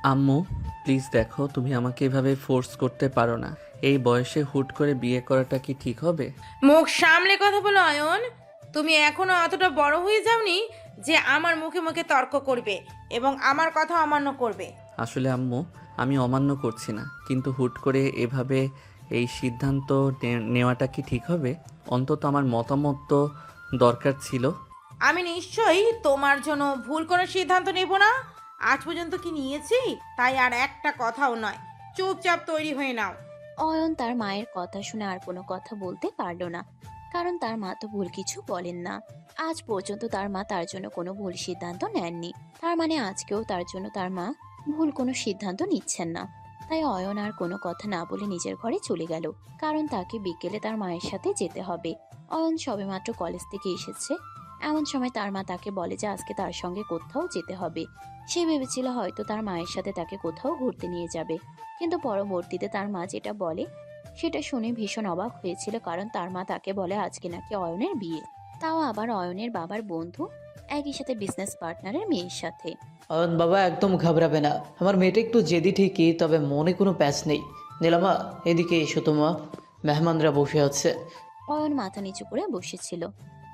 আম্মু, প্লিজ দেখো, তুমি আমাকে এভাবে ফোর্স করতে পারো না। এই বয়সে হুট করে বিয়ে করাটা কি ঠিক হবে? মুখ সামলে কথা বলো অয়ন। তুমি এখনো অতটা বড় হয়ে যাওনি যে আমার মুখে মুখে তর্ক করবে এবং আমার কথা অমান্য করবে। আসলে আম্মু, আমি অমান্য করছি না, কিন্তু হুট করে এভাবে এই সিদ্ধান্ত নেওয়াটা কি ঠিক হবে? অন্তত আমার মতামত তো দরকার ছিল। আমি নিশ্চয়ই তোমার জন্য ভুল কোনো সিদ্ধান্ত নেব না। আজ পর্যন্ত কি নিয়েছি? তাই আর একটা কথাও নয়। চুপচাপ তৈরি হয়ে নাও। অয়ন তার মায়ের কথা শুনে আর কোনো কথা বলতে পারল না, কারণ তার মা তো ভুল কিছু বলেন না। আজ পর্যন্ত তার মা তার জন্য কোনো ভুল সিদ্ধান্ত নেননি, তার মানে আজকেও তার জন্য তার মা ভুল কোনো সিদ্ধান্ত নিচ্ছেন না। তাই অয়ন আর কোনো কথা না বলে নিজের ঘরে চলে গেল, কারণ তাকে বিকেলে তার মায়ের সাথে যেতে হবে। অয়ন সবেমাত্র কলেজ থেকে এসেছে, এমন সময় তার মা তাকে বলে যে আজকে তার সঙ্গে কোথাও যেতে হবে। সে ভেবেছিল হয়তো তার মায়ের সাথে তাকে কোথাও ঘুরতে নিয়ে যাবে, কিন্তু পরবর্তীতে তার মা যেটা বলে সেটা শুনে ভীষণ অবাক হয়েছিল, কারণ তার মা তাকে বলে আজকে নাকি অয়নের বিয়ে, তাও আবার অয়নের বাবার বন্ধু, একই সাথে বিজনেস পার্টনারের মেয়ের সাথে। অয়ন বাবা একদম ঘাবড়াবে না, আমার মেয়েটা একটু জেদি ঠিকই, তবে মনে কোনো প্যাচ নেই। নীলামা, এদিকে এসো, তোমা মেহমানরা বসে আছে। অয়ন মাথা নিচু করে বসেছিল।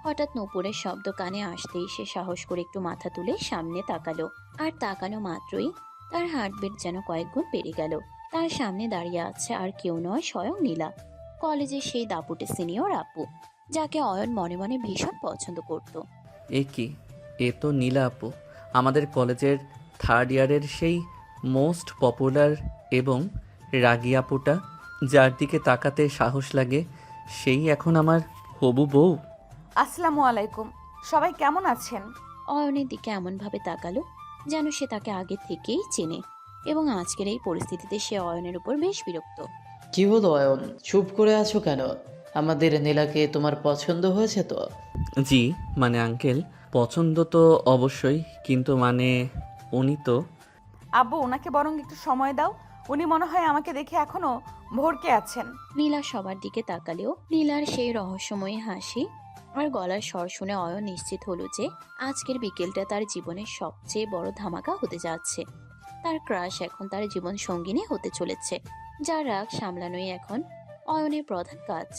হঠাৎ নূপুরের শব্দ কানে আসতেই সে সাহস করে একটু মাথা তুলে সামনে তাকালো, আর তাকানো মাত্রই তার হার্টবিট যেন কয়েক গুণ বেড়ে গেল। তার সামনে দাঁড়িয়ে আছে আর কেউ নয়, স্বয়ং নীলা, কলেজের সেই দাপুটে সিনিয়র আপু, যাকে অয়ন মনে মনে ভীষণ পছন্দ করত। এ কি, এ তো নীলা আপু, আমাদের কলেজের থার্ড ইয়ারের সেই মোস্ট পপুলার এবং রাগী আপুটা, যার দিকে তাকাতে সাহস লাগে, সেই এখন আমার হবু বউ। আসসালামু আলাইকুম। সবাই কেমন আছেন? অয়নের দিকে এমনভাবে তাকালো যেন সে তাকে আগে থেকেই চেনে, এবং আজকের এই পরিস্থিতিতে সে অয়নের উপর বেশ বিরক্ত। কি হলো অয়ন, চুপ করে আছো কেন? আমাদের নীলাকে তোমার পছন্দ হয়েছে তো? জি, মানে আঙ্কেল, পছন্দ তো অবশ্যই, কিন্তু মানে উনি তো। আব্বু, ওনাকে বরং একটু সময় দাও। উনি মনে হয় আমাকে দেখে এখনো ভরকে আছেন। নীলা সবার দিকে তাকালেও নীলার সেই রহস্যময়ী হাসি আর গলার স্বর শুনে অয়ন নিশ্চিত হলো যে আজকের বিকেলটা তার জীবনের সবচেয়ে বড় ধামাকা হতে যাচ্ছে। তার ক্রাশ এখন তার জীবন সঙ্গিনী হতে চলেছে, যার রাগ সামলানোই এখন অয়নের প্রধান কাজ।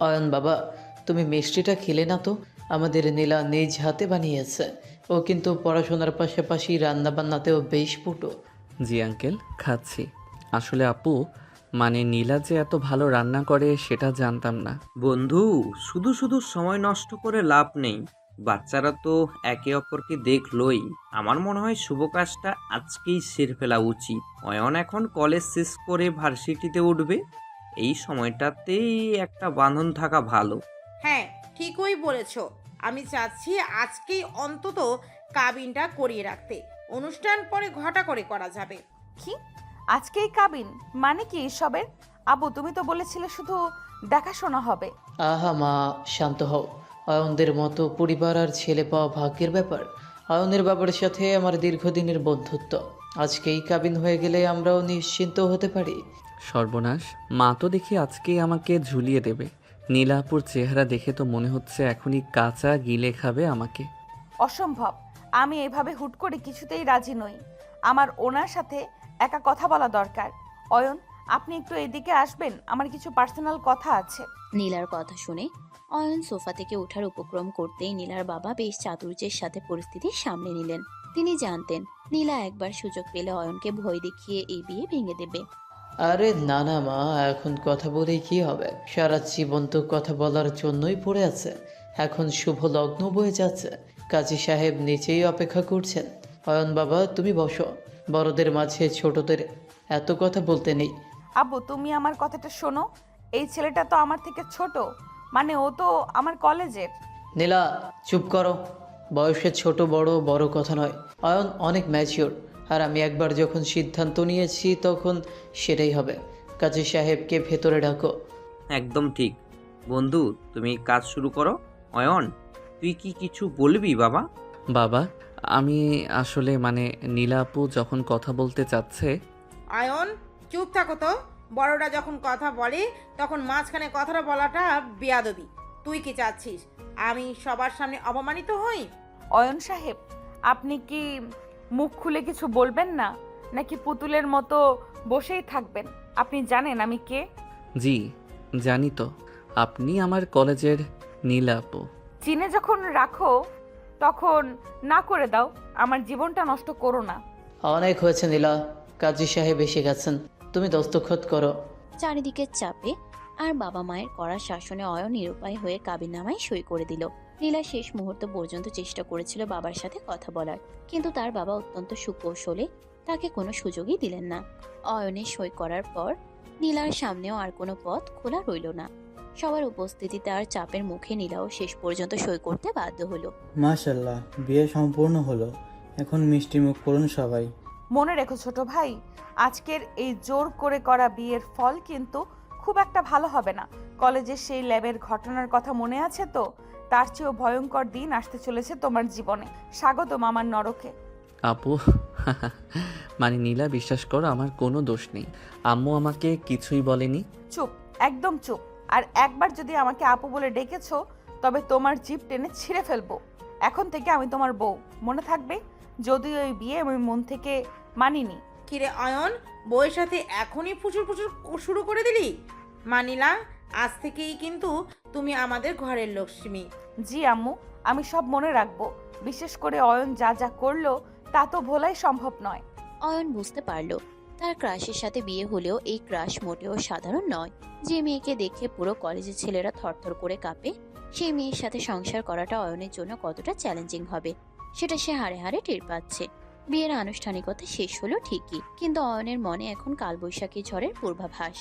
অয়ন বাবা, তুমি মিষ্টিটা খেলে না তো? আমাদের নীলা নিজ হাতে বানিয়েছে। ও কিন্তু পড়াশোনার পাশাপাশি রান্না বান্নাতেও বেশ পটু। জি আঙ্কেল, খাচ্ছি। আসলে আপু, মানে নীলা যে এত ভালো রান্না করে সেটা জানতাম না। বন্ধু, শুধু শুধু সময় নষ্ট করে লাভ নেই। বাচ্চারা তো একে অপরকে দেখলই। আমার মনে হয় শুভ কাজটা আজকেই সেরে ফেলা উচিত। অয়ন এখন কলেজ শেষ করে ভার্সিটিতে উঠবে, এই সময়টাতেই একটা বাঁধন থাকা ভালো। হ্যাঁ, ঠিকই বলেছ। আমি চাচ্ছি আজকেই অন্তত কাবিনটা করিয়ে রাখতে। অনুষ্ঠান পরে ঘটা করে করা যাবে। কি? আজকেই কাবিন? মানে কি এসবের? আব্বু, তুমি তো বলেছিলে শুধু দেখাশোনা হবে। আহা মা, শান্ত হও। অয়নদের মতো পরিবার আর ছেলে পাওয়া ভাগ্যের ব্যাপার। অয়নের বাবার সাথে আমার দীর্ঘদিনের বন্ধুত্ব, আজকেই কাবিন হয়ে গেলে আমরাও নিশ্চিন্ত হতে পারি। সর্বনাশ, মা তো দেখি আজকেই আমাকে ঝুলিয়ে দেবে। নীলাপুর চেহারা দেখে তো মনে হচ্ছে এখনই কাঁচা গিলে খাবে আমাকে। অসম্ভব। আমি এভাবে হুট করে কিছুতেই রাজি নই। আমার ওনার সাথে একা কথা বলা দরকার। অয়ন, আপনি একটু এদিকে আসবেন, আমার কিছু পার্সোনাল কথা আছে। নীলার কথা শুনে অয়ন সোফা থেকে ওঠার উপক্রম করতেই নীলার বাবা বেশ চাতুর্যের সাথে পরিস্থিতি সামলে নিলেন। তিনি জানতেন নীলা একবার সুযোগ পেলে অয়নকে ভয় দেখিয়ে এই বিয়ে ভেঙে দেবে। আরে না না মা, এখন কথা বলেই কি হবে? সারা জীবন তো কথা বলার জন্যই পড়ে আছে। এখন শুভ লগ্ন বয়ে যাচ্ছে, কাজী সাহেব নিচেই অপেক্ষা করছেন। অয়ন বাবা, তুমি বসো। বড়দের মাঝে ছোটদের এত কথা বলতে নেই। আব্বু, তুমি আমার কথাটা শোনো। এই ছেলেটা তো আমার থেকে ছোট, মানে ও তো আমার কলেজের। নীলা, চুপ করো। বয়সে ছোট বড় বড় কথা নয়। অয়ন অনেক ম্যাচিওর, আর আমি একবার যখন সিদ্ধান্ত নিয়েছি তখন সেটাই হবে। কাজী সাহেবকে ভেতরে ডাকো। একদম ঠিক। বন্ধু, তুমি কাজ শুরু করো। অয়ন, তুই কি কিছু বলবি বাবা? বাবা, আমি আসলে মানে নীলা আপু যখন কথা বলতে চাচ্ছে। আয়ন, চুপ থাকো তো। বড়রা যখন কথা বলে তখন মাঝখানে কথাটা বলাটা বেয়াদবি। তুই কি চাচ্ছিস আমি সবার সামনে অপমানিত হই? অয়ন সাহেব, আপনি কি মুখ খুলে কিছু বলবেন না? নাকি পুতুলের মতো বসেই থাকবেন? আপনি জানেন আমি কে? জি জানি তো, আপনি আমার কলেজের নীলা আপু। চিনে যখন রাখো তখন না করে দাও, আমার জীবনটা নষ্ট করো না। অনেক হয়েছে নীলা, কাজী সাহেব এসে গেছেন, তুমি দস্তখত করো। চারিদিকে চাপে আর বাবা মায়ের কড়া শাসনে অয়ন নিরুপায় হয়ে কাবিননামায় সই করে দিল। নীলা শেষ মুহূর্ত পর্যন্ত চেষ্টা করেছিল বাবার সাথে কথা বলার, কিন্তু তার বাবা অত্যন্ত সুকৌশলে তাকে কোনো সুযোগই দিলেন না। অয়নের সই করার পর নীলার সামনেও আর কোনো পথ খোলা রইল না। সবার উপস্থিতিতে আর চাপের মুখে নীলাও শেষ পর্যন্ত সই করতে বাধ্য হলো। মাশাল্লাহ, বিয়ে সম্পূর্ণ হলো। এখন মিষ্টি মুখ করুন সবাই। মনে রেখো ছোট ভাই, আজকের এই জোর করে করা বিয়ের ফল কিন্তু খুব একটা ভালো হবে না। কলেজের সেই ল্যাবের ঘটনার কথা মনে আছে তো? তার চেয়েও ভয়ঙ্কর দিন আসতে চলেছে তোমার জীবনে। স্বাগতম আমার নরকে। আপু মানে নীলা, বিশ্বাস করো আমার কোনো দোষ নেই। আম্মু আমাকে কিছুই বলেনি। চুপ, একদম চুপ। আর একবার যদি আমাকে আপু বলে ডেকেছো তবে তোমার জিভ টেনে ছিঁড়ে ফেলবো। এখন থেকে আমি তোমার বউ, মনে থাকবে। যদিও এই বিয়ে আমি মন থেকে মানিনি। কিরে অয়ন, বউয়ের সাথে এখনই ফুচুর ফুচুর শুরু করে দিলি? মানিলা, আজ থেকেই কিন্তু তুমি আমাদের ঘরের লক্ষ্মী। জি আম্মু, আমি সব মনে রাখবো। বিশেষ করে অয়ন যা যা করলো তা তো ভোলাই সম্ভব নয়। অয়ন বুঝতে পারল তার ক্রাশের সাথে বিয়ে হলেও এই ক্রাশ মোটেও সাধারণ নয়। যে মেয়েকে দেখে পুরো কলেজের ছেলেরা থরথর করে কাঁপে, সেই মেয়ের সাথে সংসার করাটা অয়নের জন্য কতটা চ্যালেঞ্জিং হবে সেটা সে হাড়ে হাড়ে টের পাচ্ছে। বিয়ের আনুষ্ঠানিকতা শেষ হলো ঠিকই, কিন্তু অয়নের মনে এখন কালবৈশাখী ঝড়ের পূর্বাভাস।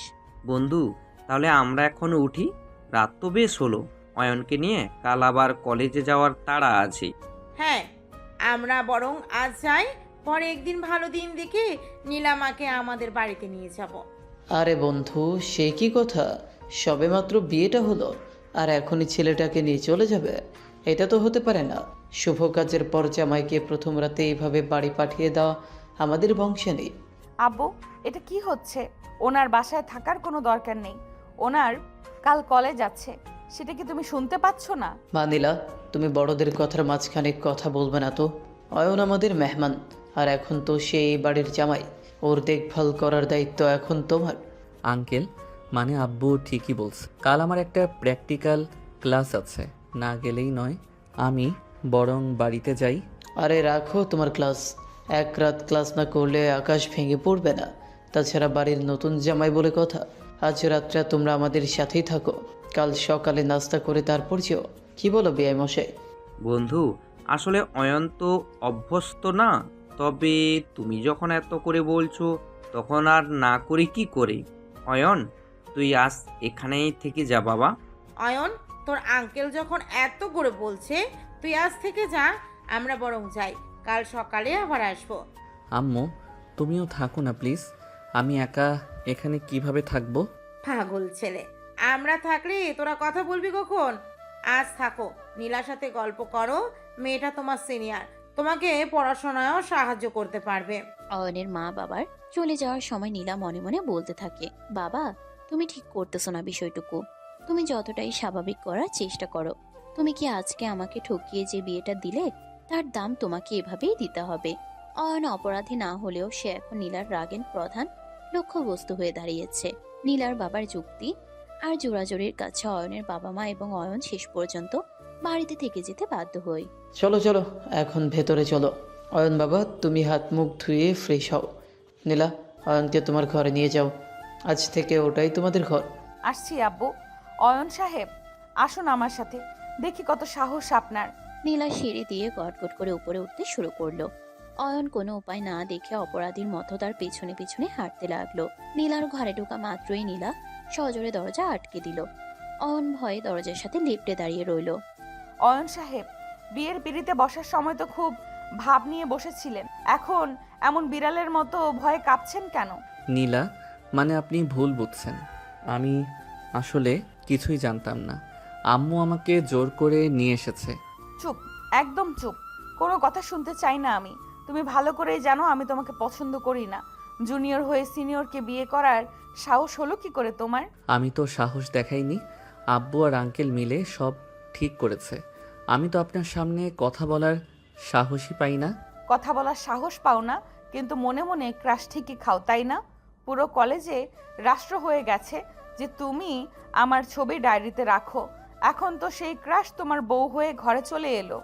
বন্ধু, তাহলে আমরা এখন উঠি, রাত তো বেশ হলো। অয়নকে নিয়ে কাল আবার কলেজে যাওয়ার তাড়া আছে। হ্যাঁ, আমরা বরং আজ যাই, পরে একদিন ভালো দিন দেখে নীলামাকে আমাদের বাড়িতে নিয়ে যাব। আরে বন্ধু, সে কি কথা? সবেমাত্র বিয়েটা হলো আর এখনই ছেলেটাকে নিয়ে চলে যাবে? এটা তো হতে পারে না। শুভ কাজের পর জামাইকে প্রথম রাতে এইভাবে বাড়ি পাঠিয়ে দেওয়া আমাদের বংশে নেই। আব্বু, এটা কি হচ্ছে? ওনার বাসায় থাকার কোনো দরকার নেই। ওনার কাল কলেজ আছে, সেটা কি তুমি শুনতে পাচ্ছ না? মানিলা, তুমি বড়দের কথার মাঝখানে কথা বলবে না তো। অয়ন আমাদের মেহমান, আর এখন তো সে এই বাড়ির জামাই। ওর দেখভাল করার দায়িত্ব এখন তোমার। আঙ্কেল, মানে আব্বু ঠিকই বলছে, কাল আমার একটা প্র্যাকটিক্যাল ক্লাস আছে, না গেলেই নয়। আমি বরং বাড়িতে যাই। আরে রাখো তোমার ক্লাস, এক রাত ক্লাস না করলে আকাশ ভেঙে পড়বে না? তাছাড়া বাড়ির নতুন জামাই বলে কথা। আজ রাতটা তোমরা আমাদের সাথেই থাকো, কাল সকালে নাস্তা করে তারপর যেও। কি বলো বেয়াই মশাই? বন্ধু, আসলে অয়ন তো অভ্যস্ত না, তবে তুমি যখন এত করে বলছো তখন আর না করি কি করে। অয়ন, তুই আজ এখানেই থেকে যা বাবা। অয়ন, তোর আঙ্কেল যখন এত করে বলছে তুই আজ থেকে যা, আমরা বরং যাই, কাল সকালে আবার আসবো। আম্মু, তুমিও থাকো না প্লিজ। আমি একা এখানে কিভাবে থাকবো? পাগল ছেলে, আমরা থাকলে তোরা কথা বলবি কখন? আজ থাকো, নীলার সাথে গল্প করো। মেয়েটা তোমার সিনিয়র, তোমাকে পড়াশোনায়ও সাহায্য করতে পারবে। অয়নের মা বাবার চলে যাওয়ার সময় নীলা মনে মনে বলতে থাকে, বাবা তুমি ঠিক করতেছো না বিষয়টুকু। তুমি যতটাই স্বাভাবিক করার চেষ্টা করো। তুমি কি আজকে আমাকে ঠকিয়ে যে বিয়েটা দিলে তার দাম তোমাকে এভাবেই দিতে হবে। অয়ন অপরাধী না হলেও সে এখন নীলার রাগের প্রধান লক্ষ্যবস্তু হয়ে দাঁড়িয়েছে। নীলার বাবার যুক্তি আর জোরাজোরির কাছে অয়নের বাবা মা এবং অয়ন শেষ পর্যন্ত বাড়িতে থেকে যেতে বাধ্য হয়। চলো চলো, এখন ভেতরে চলো। অয়ন বাবা, তুমি হাত মুখ ধুয়ে ফ্রেশ হও। নীলা, অয়নকে তোমার ঘরে নিয়ে যাও, আজ থেকে ওটাই তোমাদের ঘর। আসছি আব্বু। অয়ন সাহেব, আসুন আমার সাথে, দেখি কত সাহস আপনার। নীলা সিঁড়ি দিয়ে গটগট করে উপরে উঠতে শুরু করলো। অয়ন কোনো উপায় না দেখে অপরাধীর মতো তার পেছনে পেছনে হাঁটতে লাগলো। নীলার ঘরে ঢোকা মাত্রই নীলা সজোরে দরজা আটকে দিল। অয়ন ভয়ে দরজার সাথে লেপ্টে দাঁড়িয়ে রইল। অয়ন সাহেব, বিয়ের পিঁড়িতে বসার সময় তো খুব ভাব নিয়ে বসেছিলেন, এখন এমন বিড়ালের মতো ভয়ে কাঁপছেন কেন? নীলা, মানে আপনি ভুল বুঝছেন। আমি আসলে কিছুই জানতাম না। আম্মু আমাকে জোর করে নিয়ে এসেছে। চুপ, একদম চুপ। কোনো কথা শুনতে চাই না আমি। তুমি ভালো করেই জানো আমি তোমাকে পছন্দ করি না। জুনিয়র হয়ে সিনিয়রকে বিয়ে করার সাহস হলো কি করে তোমার? আমি তো সাহস দেখাইনি, আব্বু আর আঙ্কেল মিলে সব ঠিক করেছে। আমি তো আপনার সামনে কথা বলার সাহসই পাই না। কথা বলার সাহস পাও না, কিন্তু মনে মনে ক্রাশ ঠিকই খাও, তাই না? পুরো কলেজে রাষ্ট্র হয়ে গেছে যে তুমি আমার ছবি ডায়েরিতে রাখো। এখন তো সেই ক্রাশ তোমার বউ হয়ে ঘরে চলে এলো।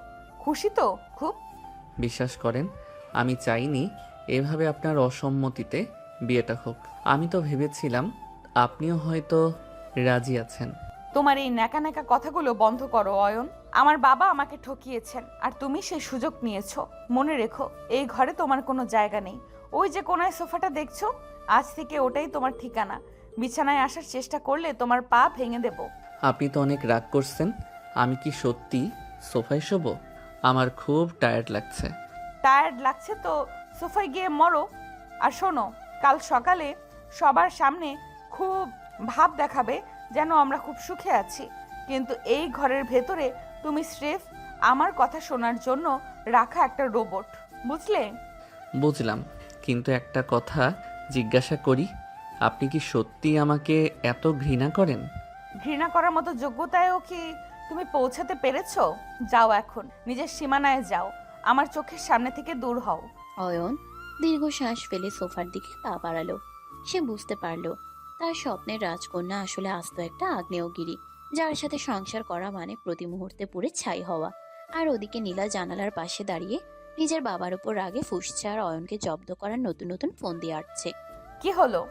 খুশি তো খুব? বিশ্বাস করেন, আমি চাইনি এভাবে আপনার অসম্মতিতে বিয়েটা হোক। আমি তো ভেবেছিলাম আপনিও হয়তো রাজি আছেন। তোমার এই ন্যাকা ন্যাকা কথাগুলো বন্ধ করো অয়ন। আমার বাবা আমাকে ঠকিয়েছেন আর তুমি সেই সুযোগ নিয়েছো। মনে রেখো, এই ঘরে তোমার কোনো জায়গা নেই। ওই যে কোনায় সোফাটা দেখছো, আজ থেকে ওটাই তোমার ঠিকানা। বিছানায় আসার চেষ্টা করলে তোমার পা ভেঙে দেব। আপনি তো অনেক রাগ করছেন। আমি কি সত্যি সোফায় শোবো? আমার খুব টায়ার্ড লাগছে। টায়ার্ড লাগছে তো সোফায় গিয়ে মরো। আর শোনো, কাল সকালে সবার সামনে খুব ভাব দেখাবে যেন আমরা খুব সুখে আছি, কিন্তু এই ঘরের ভেতরে তুমি স্রেফ আমার কথা শোনার জন্য রাখা একটা রোবট, বুঝলে? বুঝলাম, কিন্তু একটা কথা জিজ্ঞাসা করি, আপনি কি সত্যি আমাকে এত ঘৃণা করেন? ঘৃণা করার মতো যোগ্যতায়ও কি তুমি পৌঁছাতে পেরেছো? যাও, এখন নিজের সীমানায় যাও, আমার চোখের সামনে থেকে দূর হও। অয়ন দীর্ঘশ্বাস ফেলে সোফার দিকে পা বাড়ালো। সে বুঝতে পারলো তার স্বপ্নের রাজকন্যা আসলে আস্ত একটা আগ্নেয়গিরি, যার সাথে সংসার করা মানে প্রতি মুহূর্তে পুড়ে ছাই হওয়া। আর ওদিকে নীলা জানালার পাশে দাঁড়িয়ে নিজের বাবার উপর রাগে ফুঁসছে আর অয়নকে জব্দ করার নতুন নতুন ফোন দিয়ে আসছে। কি হলো?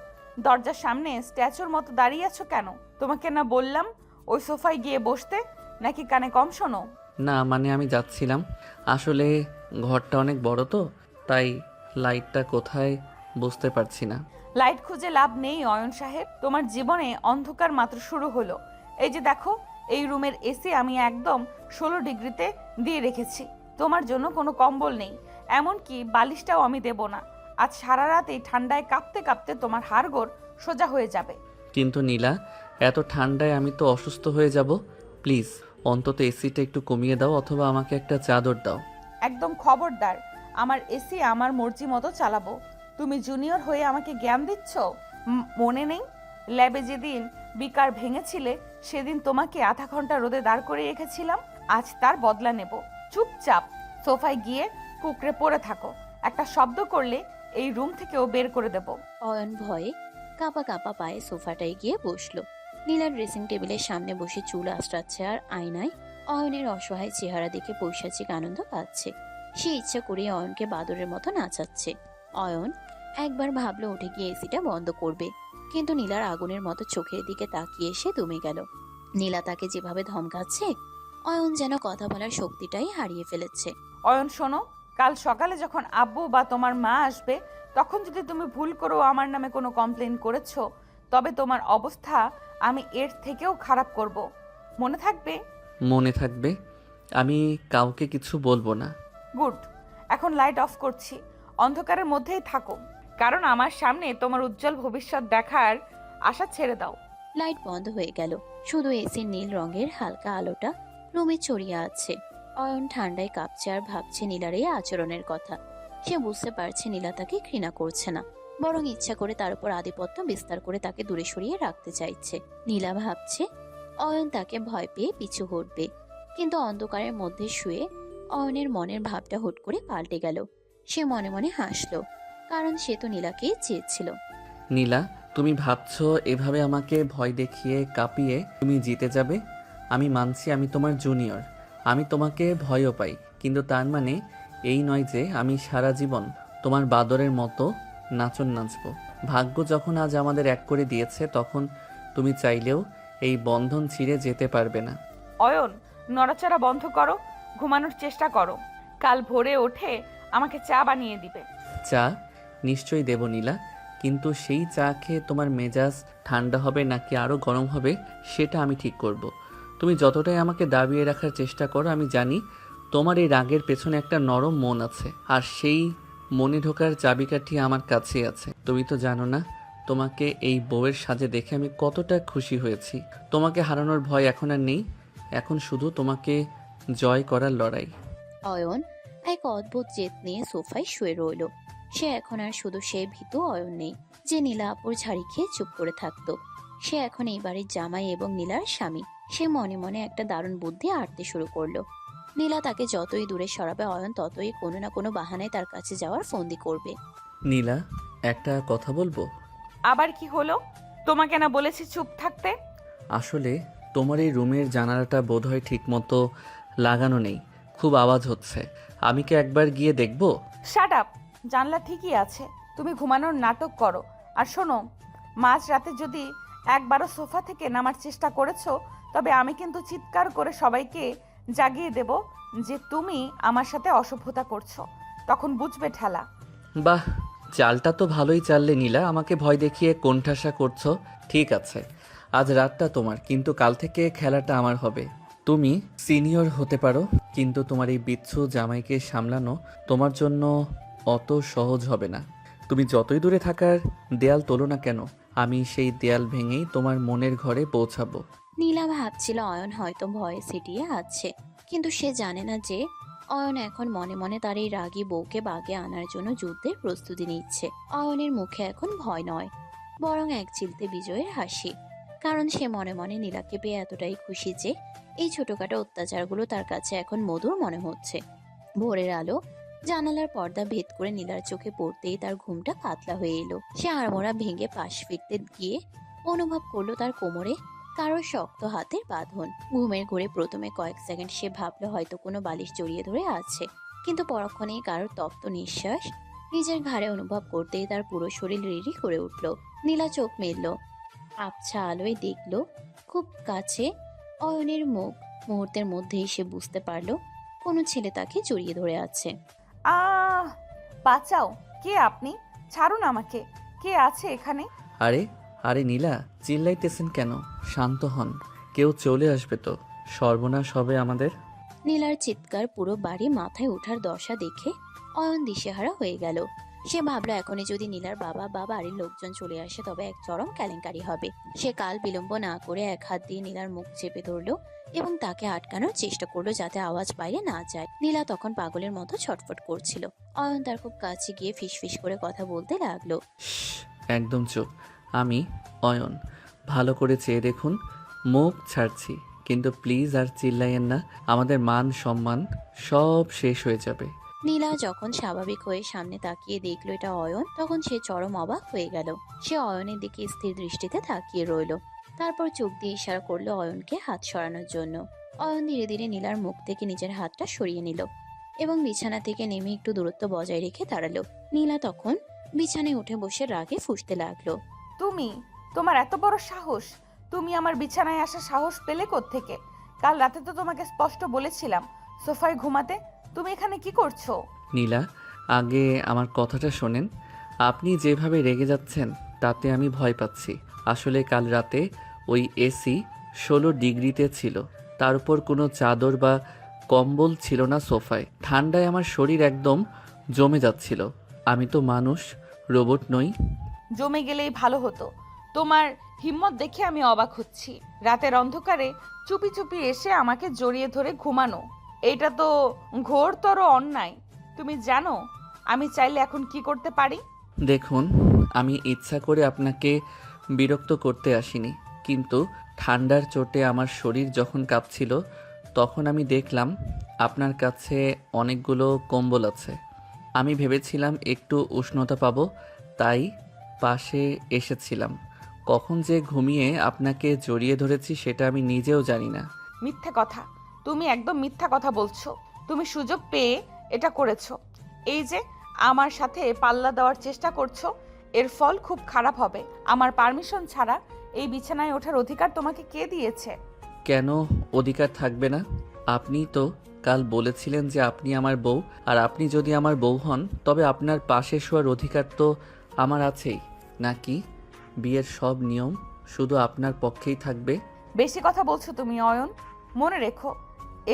দরজার সামনে স্ট্যাচুর মতো দাঁড়িয়ে আছো কেন? তোমাকে না বললাম ওই সোফায় গিয়ে বসতে? নাকি কানে কম শোনো? না মানে আমি যাচ্ছিলাম, আসলে ঘরটা অনেক বড় তো, তাই লাইটটা কোথায় বুঝতে পারছি না। লাইট খুঁজে লাভ নেই অয়ন সাহেব, তোমার জীবনে অন্ধকার মাত্র শুরু হলো। এই যে দেখো, এই রুমের এসি আমি একদম 16 ডিগ্রিতে দিয়ে রেখেছি। তোমার জন্য কোনো কম্বল নেই, এমনকি বালিশটাও আমি দেব না। আজ সারা রাত এই ঠান্ডায় কাঁপতে কাঁপতে তোমার হাড়গোড় সোজা হয়ে যাবে। কিন্তু নীলা, এত ঠান্ডায় আমি তো অসুস্থ হয়ে যাব। প্লিজ অন্তত এসিটা একটু কমিয়ে দাও, অথবা আমাকে একটা চাদর দাও। একদম খবরদার, আমার এসি আমার মর্জি মতো চালাবো। তুমি জুনিয়র হয়ে আমাকে জ্ঞান দিচ্ছ? মনে নেই ল্যাবে যেদিন বিকার ভেঙেছিলে, সেদিন তোমাকে আধা ঘন্টা রোদে দাঁড় করে রেখেছিলাম। আজ তার বদলা নেব। চুপচাপ সোফায় গিয়ে কুকড়ে পড়ে থাকো। একটা শব্দ করলে এই রুম থেকেও বের করে দেব। অয়ন ভয়ে কাঁপা কাঁপা পায়ে সোফাটায় গিয়ে বসলো। নীলা ড্রেসিং টেবিলের সামনে বসে চুল আঁচড়াচ্ছে আর আয়নায় অয়নের অসহায় চেহারা দেখে পৈশাচিক আনন্দ পাচ্ছে। সে ইচ্ছা করে অয়নকে বাদরের মতো নাচাচ্ছে। অয়ন একবার ভাবলো উঠে গিয়ে এসিটা বন্ধ করবে, কিন্তু নীলার আগুনের মতো চোখের দিকে তাকিয়ে সে দমে গেল। নীলা তাকে যেভাবে ধমকাচ্ছে, অয়ন যেন কথা বলার শক্তিটাই হারিয়ে ফেলেছে। অয়ন শোনো, কাল সকালে যখন আব্বু বা তোমার মা আসবে, তখন যদি তুমি ভুল করো আমার নামে কোনো কমপ্লেন করেছো, তবে তোমার অবস্থা আমি এর থেকেও খারাপ করব। মনে থাকবে? মনে থাকবে, আমি কাউকে কিছু বলবো না। গুড। এখন লাইট অফ করছি, অন্ধকারের মধ্যেই থাকো, কারণ আমার সামনে তোমার উজ্জ্বল ভবিষ্যৎ দেখার আশা ছেড়ে দাও। লাইট বন্ধ হয়ে গেল, শুধু এসির নীল রঙের হালকা আলোটা রুমে ছড়িয়ে আছে। অয়ন ঠান্ডায় কাঁপছে আর ভাবছে নীলার এই আচরণের কথা। সে বুঝতে পারছে নীলা তাকে ঘৃণা করছে না, বরং ইচ্ছা করে তার উপর আধিপত্য বিস্তার করে তাকে দূরে সরিয়ে রাখতে চাইছে। নীলা ভাবছে অয়ন তাকে ভয় পেয়ে পিছু হটবে, কিন্তু অন্ধকারের মধ্যে শুয়ে অয়নের মনের ভাবটা হুট করে পাল্টে গেল। সে মনে মনে হাসলো, কারণ সে তো নীলাকেই চেয়েছিল। নীলা, তুমি ভাবছো এভাবে আমাকে ভয় দেখিয়ে কাঁপিয়ে তুমি জিতে যাবে? আমি মানছি আমি তোমার জুনিয়র, আমি তোমাকে ভয়ও পাই, কিন্তু তার মানে এই নয় যে আমি সারা জীবন তোমার বাদরের মতো নাচন নাচবো। ভাগ্য যখন আজ আমাদের এক করে দিয়েছে, তখন তুমি চাইলেও এই বন্ধন ছিঁড়ে যেতে পারবে না। অয়ন, নড়াচড়া বন্ধ করো, ঘুমানোর চেষ্টা করো। কাল ভোরে ওঠে আমাকে চা বানিয়ে দিবে। চা নিশ্চয়ই দেব নীলা, কিন্তু সেই চা খেয়ে তোমার মেজাজ ঠান্ডা হবে নাকি আরও গরম হবে সেটা আমি ঠিক করব। তুমি যতটাই আমাকে দাবিয়ে রাখার চেষ্টা করো, আমি জানি তোমার এই রাগের পেছনে একটা নরম মন আছে, আর সেই মনে ঢোকার চাবিকাঠি আমার কাছেই আছে। তুমি তো জানো না, তোমাকে এই বউয়ের সাজে দেখে আমি কতটা খুশি হয়েছি। তোমাকে হারানোর ভয় এখন আর নেই, এখন শুধু তোমাকে জয় করার লড়াই। অয়ন এক অদ্ভুত জেদ নিয়ে সোফায় শুয়ে রইল। সে এখন আর শুধু সে ভীতু অয়ন নেই যে নীলা আপুর ঝাড়ি খেয়ে চুপ করে থাকতো। সে এখন এই বাড়ির জামাই এবং নীলার স্বামী। সে মনে মনে একটা দারুণ বুদ্ধি আঁটতে শুরু করলো। নীলা তাকে যতই দূরে সরাবে, অয়ন ততই কোনো না কোনো বাহানায় তার কাছে যাওয়ার ফন্দি করবে। নীলা, একটা কথা বলবো? আবার কি হলো? তোমাকে না বলেছি চুপ থাকতে? আসলে তোমার এই রুমের জানালাটা বোধহয় ঠিকমতো লাগানো নেই, খুব আওয়াজ হচ্ছে। আমি কি একবার গিয়ে দেখবো? Shut up. জানলা ঠিকই আছে, তুমি ঘুমানোর নাটক করো। আর শোনো, মাঝ রাতে যদি একবারও সোফা থেকে নামার চেষ্টা করেছো, তবে আমি কিন্তু চিৎকার করে সবাইকে জাগিয়ে দেব যে তুমি আমার সাথে অসভ্যতা করছো। তখন বুঝবে ঠেলা। বাহ, চালটা তো ভালোই চাললে নীলা, আমাকে ভয় দেখিয়ে কোণঠাসা করছো। ঠিক আছে, আজ রাতটা তোমার, কিন্তু কাল থেকে খেলাটা আমার হবে। তুমি সিনিয়র হতে পারো, কিন্তু তোমার এই বিচ্ছু জামাইকে সামলানো তোমার জন্য অত সহজ হবে না। তুমি যতই দূরে থাকার দেয়াল তোলো না কেন, আমি সেই দেয়াল ভেঙেই তোমার মনের ঘরে পৌঁছাবো। নীলা ভাবছিল অয়ন হয়তো ভয়ে সিটিয়ে আছে, কিন্তু সে জানে না যে অয়ন এখন মনে মনে তার এই রাগী বউকে বাগে আনার জন্য যুদ্ধের প্রস্তুতি নিচ্ছে। অয়নের মুখে এখন ভয় নয়, বরং এক চিলতে বিজয়ের হাসি। কারণ সে মনে মনে নীলাকে পেয়ে এতটাই খুশি যে এই ছোটখাটো অত্যাচারগুলো তার কাছে এখন মধুর মনে হচ্ছে। ভোরের আলো জানালার পর্দা ভেদ করে নীলার চোখে পড়তেই তার ঘুমটা পাতলা হয়ে এলো। সে আড়মোড়া ভেঙে পাশ ফিরতে গিয়ে অনুভব করলো তার কোমরে কারো শক্ত হাতের বাঁধন। ঘুমের ঘোরে প্রথমে কয়েক সেকেন্ড সে ভাবলো হয়তো কোনো বালিশ জড়িয়ে ধরে আছে, কিন্তু পরক্ষণেই কারোর তপ্ত নিঃশ্বাস নিজের ঘাড়ে অনুভব করতেই তার পুরো শরীর রিরি করে উঠল। নীলা চোখ মেলল, আবছা আলোয় দেখলো খুব কাছে অয়নের মুখ। মুহূর্তের মধ্যেই সে বুঝতে পারলো কোনো ছেলে তাকে জড়িয়ে ধরে আছে। আহ, বাঁচাও। কে আপনি? ছাড়ুন আমাকে। কে আছে এখানে? আরে আরে নীলা, চিল্লাইতেছেন কেন? শান্ত হন, কেউ চলে আসবে তো। সর্বনাশ হবে আমাদের। নীলার চিৎকার পুরো বাড়ি মাথায় ওঠার দশা দেখে অয়ন দিশেহারা হয়ে গেল। সে ভাবলো এখনই যদি নীলার বাবা বা বাড়ির লোকজন চলে আসে তবে এক চরম কেলেঙ্কারি হবে। সে কাল বিলম্ব না করে এক হাত দিয়ে নীলার মুখ চেপে ধরলো এবং তাকে আটকানোর চেষ্টা করলো যাতে আওয়াজ বাইরে না যায়। নীলা তখন পাগলের মতো ছটফট করছিল। অয়ন তার খুব কাছে গিয়ে ফিসফিস করে কথা বলতে লাগলো। শ্শ্, একদম চুপ। আমি অয়ন, ভালো করে চেয়ে দেখুন। মুখ ছাড়ছি, কিন্তু প্লিজ আর চিল্লাইয়েন না, আমাদের মান সম্মান সব শেষ হয়ে যাবে। নীলা যখন স্বাভাবিক হয়ে সামনে তাকিয়ে দেখলো এটা অয়ন, তখন সে চরম অবাক হয়ে গেল। সে অয়নের দিকে স্থির দৃষ্টিতে তাকিয়ে রইল, তারপর চোখ দিয়ে ইশারা করলো অয়নকে হাত সরানোর জন্য। অয়ন ধীরে ধীরে নীলার মুখ থেকে নিজের হাতটা সরিয়ে নিল এবং বিছানা থেকে নেমে একটু দূরত্ব বজায় রেখে দাঁড়ালো। নীলা তখন বিছানায় উঠে বসে রাগে ফুঁসতে লাগলো। তুমি, তোমার এত বড় সাহস! তুমি আমার বিছানায় আসা সাহস পেলে কোত্থেকে? কাল রাতে তো তোমাকে স্পষ্ট বলেছিলাম সোফায় ঘুমাতে। তুমি এখানে কি করছো? নীলা, আগে আমার কথাটা শোনেন। আপনি যেভাবে রেগে যাচ্ছেন তাতে আমি ভয় পাচ্ছি। আসলে কাল রাতে ওই এসি 16 ডিগ্রিতে ছিল, তার উপর কোনো চাদর বা কম্বল ছিল না সোফায়। ঠান্ডায় আমার শরীর একদম জমে যাচ্ছিল। আমি তো মানুষ, রোবট নই। জমে গেলেই ভালো হতো। তোমার হিম্মত দেখে আমি অবাক হচ্ছি। রাতের অন্ধকারে চুপি চুপি এসে আমাকে জড়িয়ে ধরে ঘুমানো, এটা তো ঘোরতর অন্যায়। তুমি জানো আমি চাইলে এখন কি করতে পারি? দেখুন, আমি ইচ্ছা করে আপনাকে বিরক্ত করতে আসিনি, কিন্তু ঠান্ডার চোটে আমার শরীর যখন কাঁপছিল তখন আমি দেখলাম আপনার কাছে অনেকগুলো কম্বল আছে। আমি ভেবেছিলাম একটু উষ্ণতা পাবো, তাই পাশে এসেছিলাম। কখন যে ঘুমিয়ে আপনাকে জড়িয়ে ধরেছি সেটা আমি নিজেও জানি না। মিথ্যে কথা। তুমি একদম মিথ্যা কথা বলছো। তুমি সুযোগ পেয়ে এটা করেছো। এই যে আমার সাথে পাল্লা দেওয়ার চেষ্টা করছো, এর ফল খুব খারাপ হবে। আমার পারমিশন ছাড়া এই বিছানায় ওঠার অধিকার তোমাকে কে দিয়েছে? কেন অধিকার থাকবে না? আপনি তো কাল বলেছিলেন যে আপনি আমার বউ, আর আপনি যদি আমার বউ হন তবে আপনার পাশে শোয়ার অধিকার তো আমার আছেই। নাকি বিয়ের সব নিয়ম শুধু আপনার পক্ষেই থাকবে? বেশি কথা বলছো তুমি অয়ন। মনে রেখো,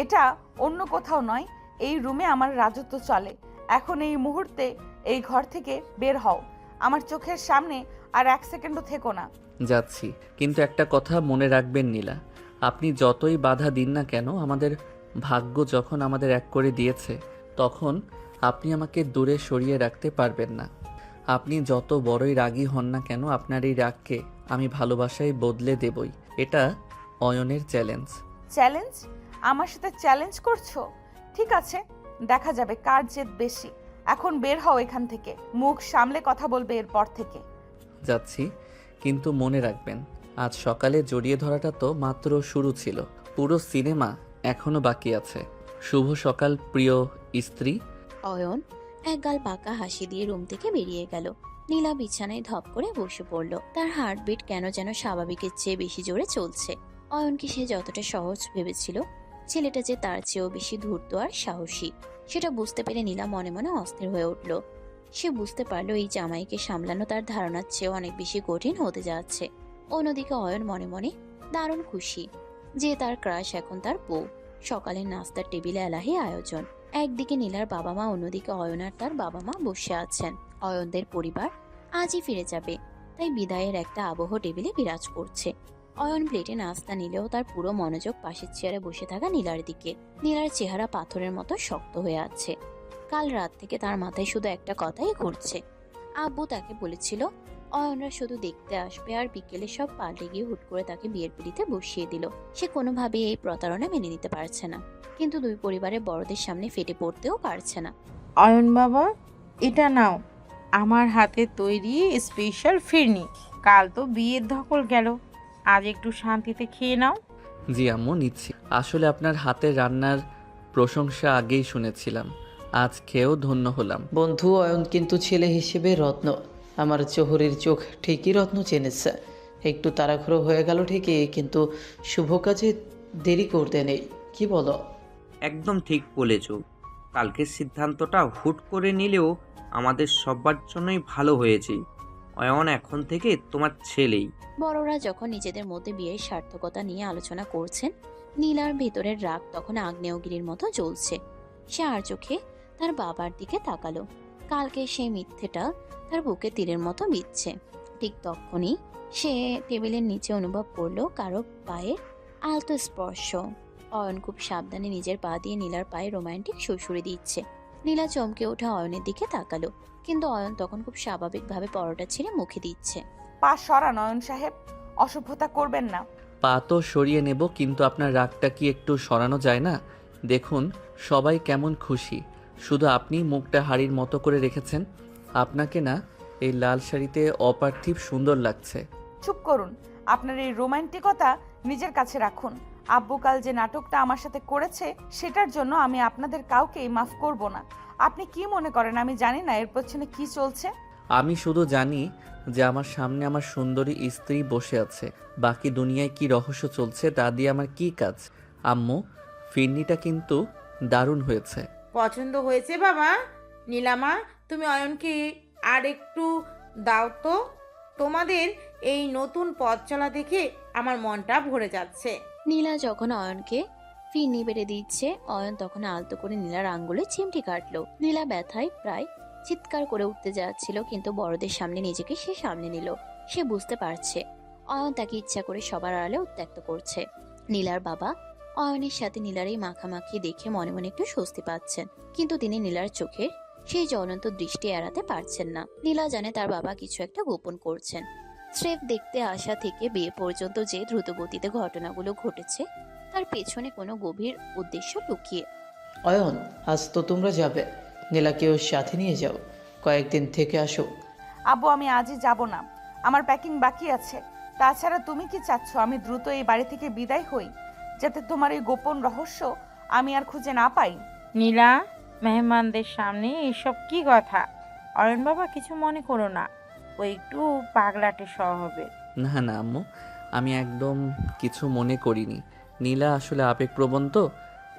এটা অন্য কোথাও নয়, এই রুমে আমার রাজত্ব চলে। এখন এই মুহূর্তে এই ঘর থেকে বের হও। আমার চোখের সামনে আর এক সেকেন্ডও থেকো না। যাচ্ছি, কিন্তু একটা কথা মনে রাখবেন নীলা, আপনি যতই বাধা দিন না কেন, আমাদের ভাগ্য যখন আমাদের এক করে দিয়েছে তখন আপনি আমাকে দূরে সরিয়ে রাখতে পারবেন না। আপনি যত বড়ই রাগী হন না কেন, আপনার এই রাগকে আমি ভালোবাসায় বদলে দেবই। এটা অয়নের চ্যালেঞ্জ। চ্যালেঞ্জ? আমার সাথে চ্যালেঞ্জ করছো? ঠিক আছে, দেখা যাবে কার জেদ বেশি। এখন বের হও এখান থেকে, মুখ সামলে কথা বলবে এরপর থেকে। যাচ্ছি, কিন্তু মনে রাখবেন আজ সকালে জড়িয়ে ধরাটা তো মাত্র শুরু ছিল, পুরো সিনেমা এখনো বাকি আছে। শুভ সকাল প্রিয় স্ত্রী। অয়ন একগাল বাঁকা হাসি দিয়ে রুম থেকে বেরিয়ে গেল। নীলা বিছানায় ধপ করে বসে পড়ল। তার হার্টবিট কেন যেন স্বাভাবিকের চেয়ে বেশি জোরে চলছে। অয়নকে সে যতটা সহজ ভেবেছিল, ছেলেটা যে তার চেয়েও বেশি ধূর্ত আর সাহসী, সেটা বুঝতে পেরে নীলা মনে মনে অস্থির হয়ে উঠল। সে বুঝতে পারলো এই জামাইকে সামলানো তার ধারণার চেয়েও অনেক বেশি কঠিন হতে যাচ্ছে। অন্যদিকে অয়ন মনে মনে দারুণ খুশি যে তার ক্রাশ এখন তার বউ। সকালের নাস্তার টেবিলে এলাহি আয়োজন। একদিকে নীলার বাবা মা, অন্যদিকে অয়ন আর তার বাবা মা বসে আছেন। অয়নদের পরিবার আজই ফিরে যাবে, তাই বিদায়ের একটা আবহ টেবিলে বিরাজ করছে। অয়ন প্লেটে নাস্তা নিলেও তার পুরো মনোযোগ পাশের চেয়ারে বসে থাকা নীলার দিকে। নীলার চেহারা পাথরের মতো শক্ত হয়ে আছে। কাল রাত থেকে তার মাথায় শুধু একটা কথাই ঘুরছে। আব্বু তাকে বলেছিল অয়নরা শুধু দেখতে আসবে, আর বিকেলে সব পাল্টে গিয়ে হুট করে তাকে বিয়ের পিড়িতে বসিয়ে দিল। সে কোনোভাবেই এই প্রতারণা মেনে নিতে পারছে না, কিন্তু দুই পরিবারের বড়দের সামনে ফেটে পড়তেও পারছে না। অয়ন বাবা, এটা নাও, আমার হাতে তৈরি স্পেশাল ফিরনি। কাল তো বিয়ের ধকল গেল, আজ একটু শান্তিতে খেয়ে নাও। জি আম্মু, নিচ্ছি। আসলে আপনার হাতের রান্নার প্রশংসা আগেই শুনেছিলাম, আজ খেয়েও ধন্য হলাম। বন্ধু, অয়ন কিন্তু ছেলে হিসেবে রত্ন। আমার চোহরির চোখ ঠিকই রত্ন চেনেছে। একটু তাড়াহুড়ো হয়ে গেল ঠিকই, কিন্তু শুভ কাজে দেরি করতে নেই, কি বলো? একদম ঠিক বলেছ। কালকের সিদ্ধান্তটা হুট করে নিলেও আমাদের সবার জন্যই ভালো হয়েছে। অয়ন এখন থেকে তোমার ছেলেই। বড়রা যখন নিজেদের মধ্যে বিয়ের সার্থকতা নিয়ে আলোচনা করছেন, নীলার ভেতরের রাগ তখন আগ্নেয়গিরির মতো জ্বলছে। সে আর চোখে তার বাবার দিকে তাকালো। কালকে সেই মিথ্যেটা তার বুকে তীরের মতো বিচ্ছে। ঠিক তখনই সে টেবিলের নিচে অনুভব করলো কারো পায়ের আলতো স্পর্শ। অয়ন খুব সাবধানে নিজের পা দিয়ে নীলার পায়ে রোমান্টিক সুড়সুড়ি দিচ্ছে। নীলা চমকে ওঠা অয়নের দিকে তাকালো, কিন্তু অয়ন তখন খুব স্বাভাবিকভাবে পরোটা ছিঁড়ে মুখে দিচ্ছে। পা সরা নয়ন সাহেব, অসভ্যতা করবেন না। পা তো সরিয়ে নেব, কিন্তু আপনার রাগটা কি একটু সরানো যায় না? দেখুন সবাই কেমন খুশি, শুধু আপনি মুখটা হাড়ির মতো করে রেখেছেন। আপনাকে না এই লাল শাড়িতে অপার্থিব সুন্দর লাগছে। চুপ করুন, আপনার এই রোমান্টিকতা নিজের কাছে রাখুন। আব্বু কাল যে নাটকটা আমার সাথে করেছে, সেটার জন্য আমি আপনাদের কাউকেই মাফ করব না। আপনি কি মনে করেন আমি জানি না এর পেছনে কি চলছে? আমি শুধু জানি যে আমার সামনে আমার সুন্দরী স্ত্রী বসে আছে, বাকি দুনিয়ায় কি রহস্য চলছে তা দিয়ে আমার কি কাজ। আম্মু, ফিরনিটা কিন্তু দারুণ হয়েছে। পছন্দ হয়েছে বাবা? নীলামা, তুমি অয়নকে আর একটু দাও তো। তোমাদের এই নতুন পথ চলা দেখে আমার মনটা ভরে যাচ্ছে। নীলা যখন অয়নকে ফিরনি বেড়ে দিচ্ছে, অয়ন তখন আলতো করে নীলার আঙ্গুলে চিমটি কাটলো। নীলা ব্যথায় প্রায় চিৎকার করে উঠতে যাচ্ছিল, কিন্তু বড়দের সামনে নিজেকে সে সামনে নিল। সে বুঝতে পারছে অয়ন তাকে ইচ্ছা করে সবার আড়ালে উত্ত্যক্ত করছে। নীলার বাবা অয়নের সাথে নীলার এই মাখামাখি দেখে মনে মনে একটু স্বস্তি পাচ্ছেন, কিন্তু তিনি নীলার চোখের সেই জ্বলন্ত দৃষ্টি এড়াতে পারছেন না। নীলা জানে তার বাবা কিছু একটা গোপন করছেন। স্রেফ দেখতে আসা থেকে বিয়ে পর্যন্ত যে দ্রুতগতিতে ঘটনাগুলো ঘটেছে, তার পেছনে কোনো গভীর উদ্দেশ্য লুকিয়ে। অয়ন, আজ তো তোমরা যাবে, নীলাকেও সাথে নিয়ে যাও, কয়েকদিন থেকে আসো। আব্বু, আমি আজই যাব না, আমার প্যাকিং বাকি আছে। তাছাড়া তুমি কি চাচ্ছ আমি দ্রুত এই বাড়ি থেকে বিদায় হই, যাতে তোমার এই গোপন রহস্য আমি আর খুঁজে না পাই? নীলা, মেহমানদের সামনে এসব কি কথা? অয়ন বাবা কিছু মনে করো না, ও একটু পাগলাটে স্বভাবের। না না আম্মু, আমি একদম কিছু মনে করিনি। নীলা আসলে আবেগপ্রবণ তো,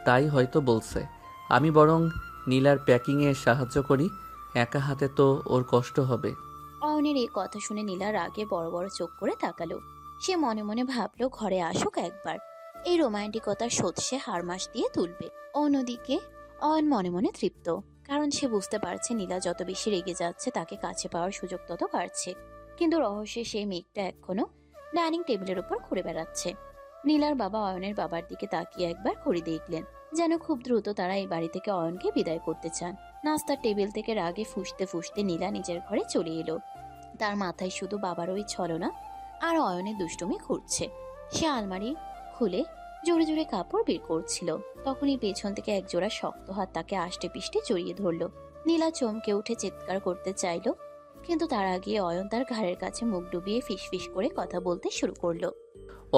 তাই হয়তো বলছে। আমি বরং নীলার প্যাকিংয়ে সাহায্য করি, একা হাতে তো ওর কষ্ট হবে। অয়নের এই কথা শুনে নীলা রাগে বড় বড় চোখ করে তাকালো। সে মনে মনে ভাবলো ঘরে আসুক একবার, এই রোমান্টিকতার শোধ সে হারমাস দিয়ে তুলবে। অন্যদিকে অয়ন মনে মনে তৃপ্ত, কারণ সে বুঝতে পারছে নীলা যত বেশি রেগে যাচ্ছে তাকে কাছে পাওয়ার সুযোগ তত বাড়ছে। কিন্তু রহস্যে সেই মেঘটা এখনো ডাইনিং টেবিলের উপর ঘুরে বেড়াচ্ছে। নীলার বাবা অয়নের বাবার দিকে তাকিয়ে একবার ঘুরে দেখলেন, যেন খুব দ্রুত তারা এই বাড়ি থেকে অয়নকে বিদায় করতে চান। নাস্তার টেবিল থেকে রাগে ফুঁসতে ফুঁসতে নীলা নিজের ঘরে চলে এলো। তার মাথায় শুধু বাবার ওই ছলনা আর অয়নের দুষ্টুমি ঘুরছে। সে আলমারি খুলে জোরে জোরে কাপড় বের করছিল, তখনই পেছন থেকে একজোড়া শক্ত হাত তাকে আষ্টে পিষ্টে জড়িয়ে ধরলো। নীলা চমকে উঠে চিৎকার করতে চাইল, কিন্তু তার আগে অয়ন তার ঘাড়ের কাছে মুখ ডুবিয়ে ফিসফিস করে কথা বলতে শুরু করলো।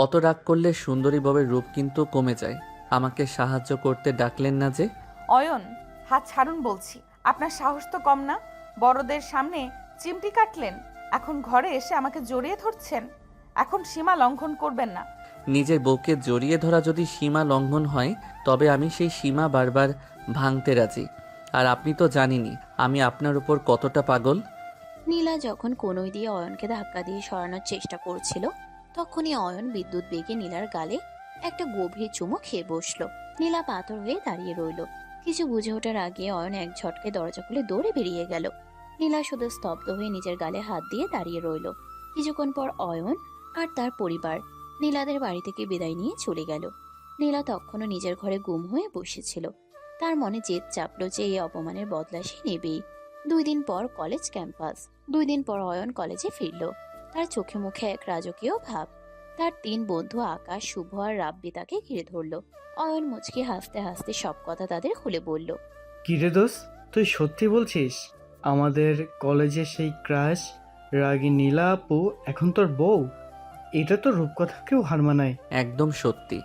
অত রাগ করলে সুন্দরী ববের রূপ কিন্তু কমে যায়। আমাকে সাহায্য করতে ডাকলেন না যে? অয়ন, হাত ছাড়ুন বলছি। আপনার সাহস তো কম না, বড়দের সামনে চিমটি কাটলেন, এখন ঘরে এসে আমাকে জড়িয়ে ধরছেন। এখন সীমা লঙ্ঘন করবেন না। নিজের বউকে জড়িয়ে ধরা যদি সীমা লঙ্ঘন হয়, তবে আমি সেই সীমা বারবার ভাঙতে রাজি। আর আপনি তো জানেনই আমি আপনার উপর কতটা পাগল। নীলা যখন কনুই দিয়ে অয়নকে ধাক্কা দিয়ে সরানোর চেষ্টা করছিল, তখনই অয়ন বিদ্যুৎ বেগে নীলার গালে একটা গভীর চুমো খেয়ে বসলো। নীলা পাথর হয়ে দাঁড়িয়ে রইল। কিছু বুঝে ওঠার আগে অয়ন এক ঝটকে দরজা খুলে দৌড়ে বেরিয়ে গেল। নীলা শুধু স্তব্ধ হয়ে নিজের গালে হাত দিয়ে দাঁড়িয়ে রইল। কিছুক্ষণ পর অয়ন আর তার পরিবার নীলাদের বাড়ি থেকে বিদায় নিয়ে চলে গেল। নীলা তখনও নিজের ঘরে গুম হয়ে বসেছিল। তার মনে জেদ চাপলো যে এই অপমানের বদলা সে নেবেই। 2 দিন পর কলেজ ক্যাম্পাস। 2 দিন পর অয়ন কলেজে ফিরল। তার চোখে মুখে এক রাজকীয় ভাব। তার 3 বন্ধু আকাশ, শুভ আর রাব্বি তাকে ঘিরে ধরল। অয়ন মুচকি হাসতে হাসতে সব কথা তাদের খুলে বলল। কিরে দোস্ত, তুই সত্যি বলছিস? আমাদের কলেজে সেই ক্রাশ রাগী নীলা আপু এখন তোর বউ? এটা তো রূপকথাকেও হার মানায়। একদম সত্যি,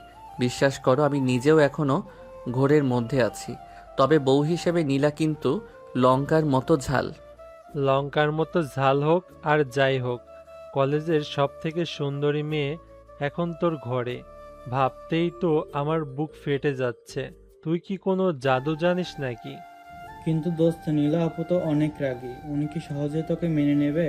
বিশ্বাস করো আমি নিজেও এখনো ঘোরের মধ্যে আছি। তবে বউ হিসেবে নীলা কিন্তু লঙ্কার মতো ঝাল। লঙ্কার মতো ঝাল হোক আর যাই হোক, কলেজের সব থেকে সুন্দরী মেয়ে এখন তোর ঘরে। ভাবতেই তো আমার বুক ফেটে যাচ্ছে। তুই কি কোনো জাদু জানিস নাকি? কিন্তু দোস্ত, নীলা আপু তো অনেক রাগী, উনি কি সহজে তোকে মেনে নেবে?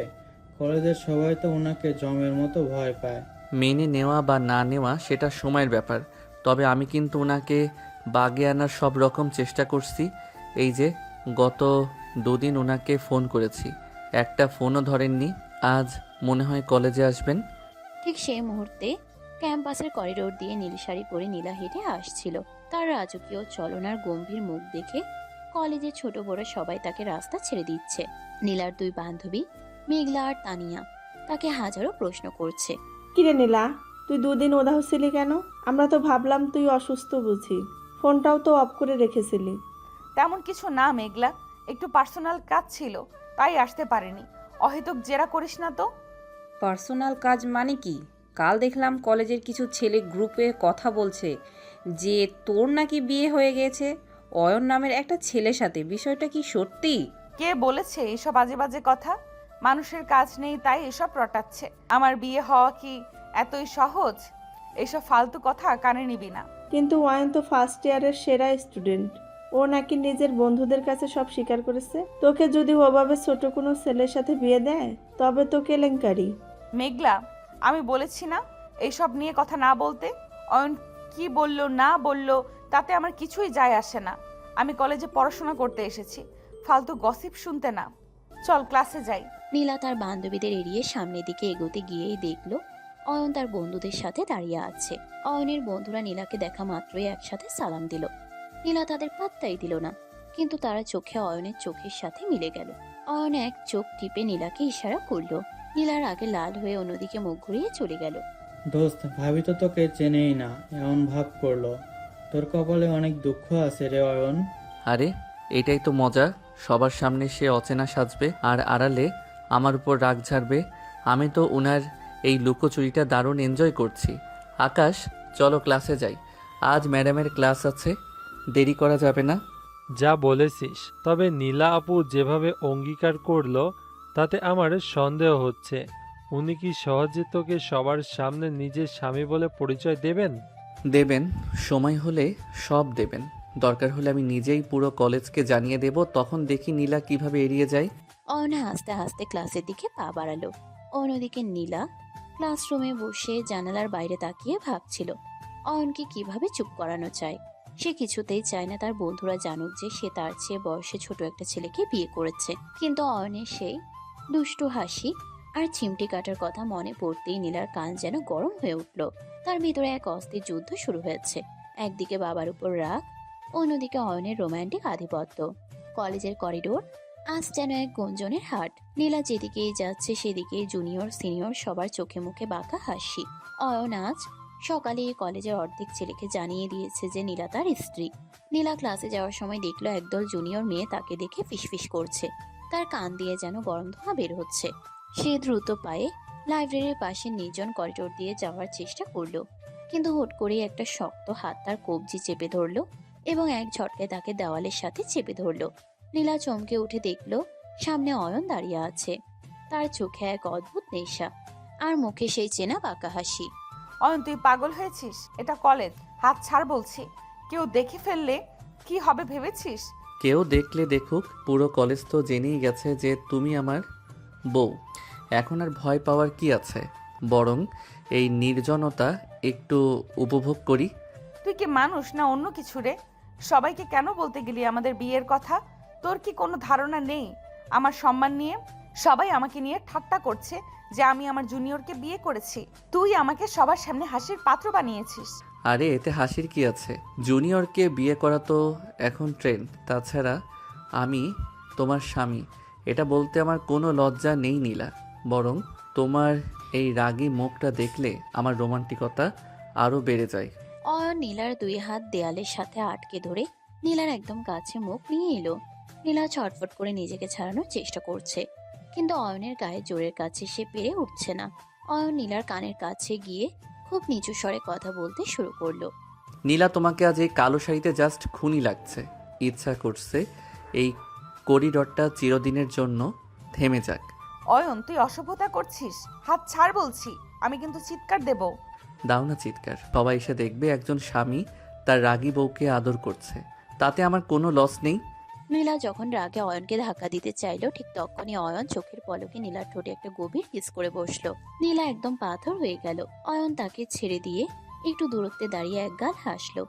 কলেজের সবাই তো ওনাকে জমের মতো ভয় পায়। মেনে নেওয়া বা না নেওয়া সেটা সময়ের ব্যাপার। তবে আমি কিন্তু ওনাকে বাগে আনার সব রকম চেষ্টা করছি। এই যে গত 2 দিন ওনাকে ফোন করেছি, একটা ফোনও ধরেননি। আজ মনে হয় কলেজে আসবেন। ঠিক সেই মুহূর্তে ক্যাম্পাসের করিডোর দিয়ে নীল শাড়ি পরে নীলা হেঁটে আসছিল। তার রাজকীয় চলনার গম্ভীর মুখ দেখে কলেজের ছোট বড় সবাই তাকে রাস্তা ছেড়ে দিচ্ছে। নীলার 2 বান্ধবী মেঘলা আর তানিয়া তাকে হাজারো প্রশ্ন করছে। কিরে নীলা, তুই 2 দিন উধাও ছিলি কেন? আমরা তো ভাবলাম তুই অসুস্থ বুঝি, ফোনটাও তো অফ করে রেখেছিলি। তেমন কিছু না মেঘলা, একটু পার্সোনাল কাজ ছিল তাই আসতে পারিনি। অহেতুক জেরা করিস না তো। পার্সোনাল কাজ মানে কি? কাল দেখলাম কলেজের কিছু ছেলে গ্রুপে কথা বলছে যে তোর নাকি বিয়ে হয়ে গেছে অয়ন নামের একটা ছেলের সাথে। বিষয়টা কি সত্যি? কে বলেছে এসব বাজে বাজে কথা? মানুষের কাজ নেই তাই এসব রটাচ্ছে। আমার বিয়ে হওয়া কি এতই সহজ? এসব ফালতু কথা কানে নিবি না। কিন্তু ওয়াইন তো ফার্স্ট ইয়ারের সেরা স্টুডেন্ট, ও নাকি নিজের বন্ধুদের কাছে সব স্বীকার করেছে। তোকে যদি ওভাবে ছোট কোনো ছেলের সাথে বিয়ে দেয় তবে তো কেলেঙ্কারি। মেঘলা, আমি বলেছি না এইসব নিয়ে কথা না বলতে? অয়ন কি বলল না বলল তাতে আমার কিছুই যায় আসে না। আমি কলেজে পড়াশোনা করতে এসেছি, ফালতু গসিপ শুনতে না। চল ক্লাসে যাই। নীলা তার বান্ধবীদের এড়িয়ে সামনের দিকে এগোতে গিয়েই দেখলো অয়ন তার বন্ধুদের সাথে দাঁড়িয়ে আছে। অয়নের বন্ধুরা নীলাকে দেখা মাত্রই একসাথে সালাম দিল। নীলা তাদের পাত্তাই দিল না, কিন্তু তারা চোখে অয়নের চোখের সাথে মিলে গেল। অয়ন এক চোখ টিপে নীলাকে ইশারা করলো। নীলার আগে লাল হয়ে অন্যদিকে মুখ ঘুরিয়ে চলে গেল। দোস্ত, ভাবি তো তোকে চেনেই না, এমন ভাব করলো। তোর কপালে অনেক দুঃখ আছে রে অয়ন। আরে এটাই তো মজা, সবার সামনে সে অচেনা সাজবে আর আড়ালে আমার উপর রাগ ঝাড়বে। আমি তো উনার এই লুকোচুরিটা দারুণ এনজয় করছি। আকাশ, চলো ক্লাসে যাই, আজ ম্যাডামের ক্লাস আছে, দেরি করা যাবে না। যা বলেছিস, তবে নীলা আপু যেভাবে অঙ্গীকার করলো তাতে আমার সন্দেহ হচ্ছে। উনি কি সহজে তোকে সবার সামনে নিজের স্বামী বলে পরিচয় দেবেন? দেবেন, সময় হলে সব দেবেন। দরকার হলে আমি নিজেই পুরো কলেজকে জানিয়ে দেব, তখন দেখি নীলা কিভাবে এড়িয়ে যায়। অয়ন হাসতে হাসতে ক্লাসের দিকে পা বাড়ালো। অন্যদিকে নীলা ক্লাসরুমে বসে জানালার বাইরে তাকিয়ে ভাবছিল অয়নকে কিভাবে চুপ করানো চায়। সে কিছুতেই চায় না তার বন্ধুরা জানুক যে সে তার চেয়ে বয়সে ছোট একটা ছেলেকে বিয়ে করেছে। কিন্তু অয়নের সেই দুষ্টু হাসি আর চিমটি কাটার কথা মনে পড়তেই নীলার কান যেন গরম হয়ে উঠল। তার ভিতরে এক অস্থির যুদ্ধ শুরু হয়েছে। একদিকে বাবার উপর রাগ, অন্যদিকে অয়নের রোমান্টিক আধিপত্য। কলেজের করিডোর আজ যেন এক গুঞ্জনের হাট। নীলা যেদিকেই যাচ্ছে সেদিকেই জুনিয়র সিনিয়র সবার চোখে মুখে বাঁকা হাসি। অয়ন আজ সকালে কলেজের অর্ধেক ছেলেকে জানিয়ে দিয়েছে যে নীলা তার স্ত্রী। নীলা ক্লাসে যাওয়ার সময় দেখলো একদল জুনিয়র মেয়ে তাকে দেখে ফিসফিস করছে। তার কান দিয়ে যেন গরম ধোঁয়া বের হচ্ছে। সে দ্রুত পায়ে লাইব্রেরির পাশে নির্জন করিডোর দিয়ে যাওয়ার চেষ্টা করলো, কিন্তু হুট করেই একটা শক্ত হাত তার কবজি চেপে ধরলো এবং এক ঝটকায় তাকে দেওয়ালের সাথে চেপে ধরলো। নীলা চমকে উঠে দেখলো সামনে অয়ন দাঁড়িয়ে আছে। তার চোখে এক অদ্ভুত নেশা আর মুখে সেই চেনা বাঁকা হাসি। অয়ন, তুই পাগল হয়েছিস? এটা কলেজ, হাত ছাড় বলছি। কেউ দেখে ফেললে কি হবে ভেবেছিস? কেউ দেখলে দেখুক, পুরো কলেজ তো জেনেই গেছে যে তুমি আমার বউ। এখন আর ভয় পাওয়ার কি আছে? বরং এই নির্জনতা একটু উপভোগ করি। তুই কি মানুষ না অন্য কিছু রে? সবাইকে কেন বলতে গেলি আমাদের বিয়ের কথা? তোর কি কোনো ধারণা নেই আমার সম্মান নিয়ে? সবাই আমাকে নিয়ে ঠাট্টা করছে যে আমি আমার জুনিয়রকে বিয়ে করেছি। তুই আমাকে সবার সামনে হাসির পাত্র বানিয়েছিস। আরে এতে হাসির কি আছে? জুনিয়রকে বিয়ে করা তো এখন ট্রেন্ড। তাছাড়া আমি তোমার স্বামী, এটা বলতে আমার কোনো লজ্জা নেই নীলা। বরং তোমার এই রাগী মুখটা দেখলে আমার রোমান্টিকতা আরও বেড়ে যায়। অয়ন নীলার দুই হাত দেয়ালের সাথে আটকে ধরে নীলার একদম কাছে মুখ নিয়ে এলো। নীলা ছটফট করে নিজেকে ছাড়ানোর চেষ্টা করছে, কিন্তু অয়নের গায়ে জোরের কাছে সে পেরে উঠছে না। অয়ন নীলার কানের কাছে গিয়ে খুব নিচু স্বরে কথা বলতে শুরু করলো। নীলা, তোমাকে আজ এই কালো শাড়িতে জাস্ট খুনি লাগছে। ইচ্ছা করছে এই করিডরটা চিরদিনের জন্য থেমে যাক। অয়ন, তুই অসভ্যতা করছিস। হাত ছাড় বলছি, আমি কিন্তু চিৎকার দেব। দাও না চিৎকার, সবাই এসে দেখবে একজন স্বামী তার রাগী বউকে আদর করছে। তাতে আমার কোনো লস নেই। নীলা যখন রাগে অয়নকে ধাক্কা দিতে চাইলো, ঠিক তখনই অয়ন চোখের পলকে নীলার ঠোঁটে একটা গভীর কিস করে বসলো। নীলা একদম পাথর হয়ে গেল। অয়ন তাকে ছেড়ে দিয়ে একটু দূরত্বে দাঁড়িয়ে একগাল হাসলো।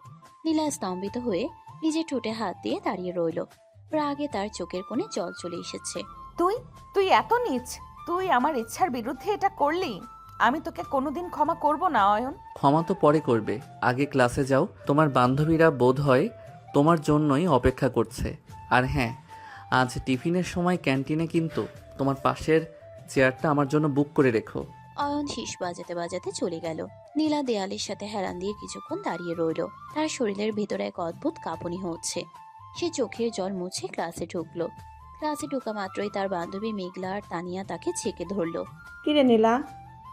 নীলা স্তম্ভিত হয়ে নিজের ঠোঁটে হাত দিয়ে দাঁড়িয়ে রইল। রাগে তার চোখের কোণে জল চলে এসেছে। তুই তুই এত নীচ! তুই আমার ইচ্ছার বিরুদ্ধে এটা করলি। আমি তোকে কোনোদিন ক্ষমা করব না অয়ন। ক্ষমা তো পরে করবে, আগে ক্লাসে যাও। তোমার বান্ধবীরা বোধ হয় তোমার জন্যই অপেক্ষা করছে। আর হ্যাঁ, আজ টিফিনের সময় ক্যান্টিনে কিন্তু তোমার পাশের চেয়ারটা আমার জন্য বুক করে রেখো। অয়ন শীষ বাজাতে বাজাতে চলে গেল। নীলা দেয়ালের সাথে হেলান দিয়ে কিছুক্ষণ দাঁড়িয়ে রইল। তার শরীরের ভেতরে এক অদ্ভুত কাঁপুনি হচ্ছে। সে চোখের জল মুছে ক্লাসে ঢুকলো। ক্লাসে ঢোকা মাত্রই তার বান্ধবী মেঘলা আর তানিয়া তাকে ছেঁকে ধরলো। কিরে নীলা,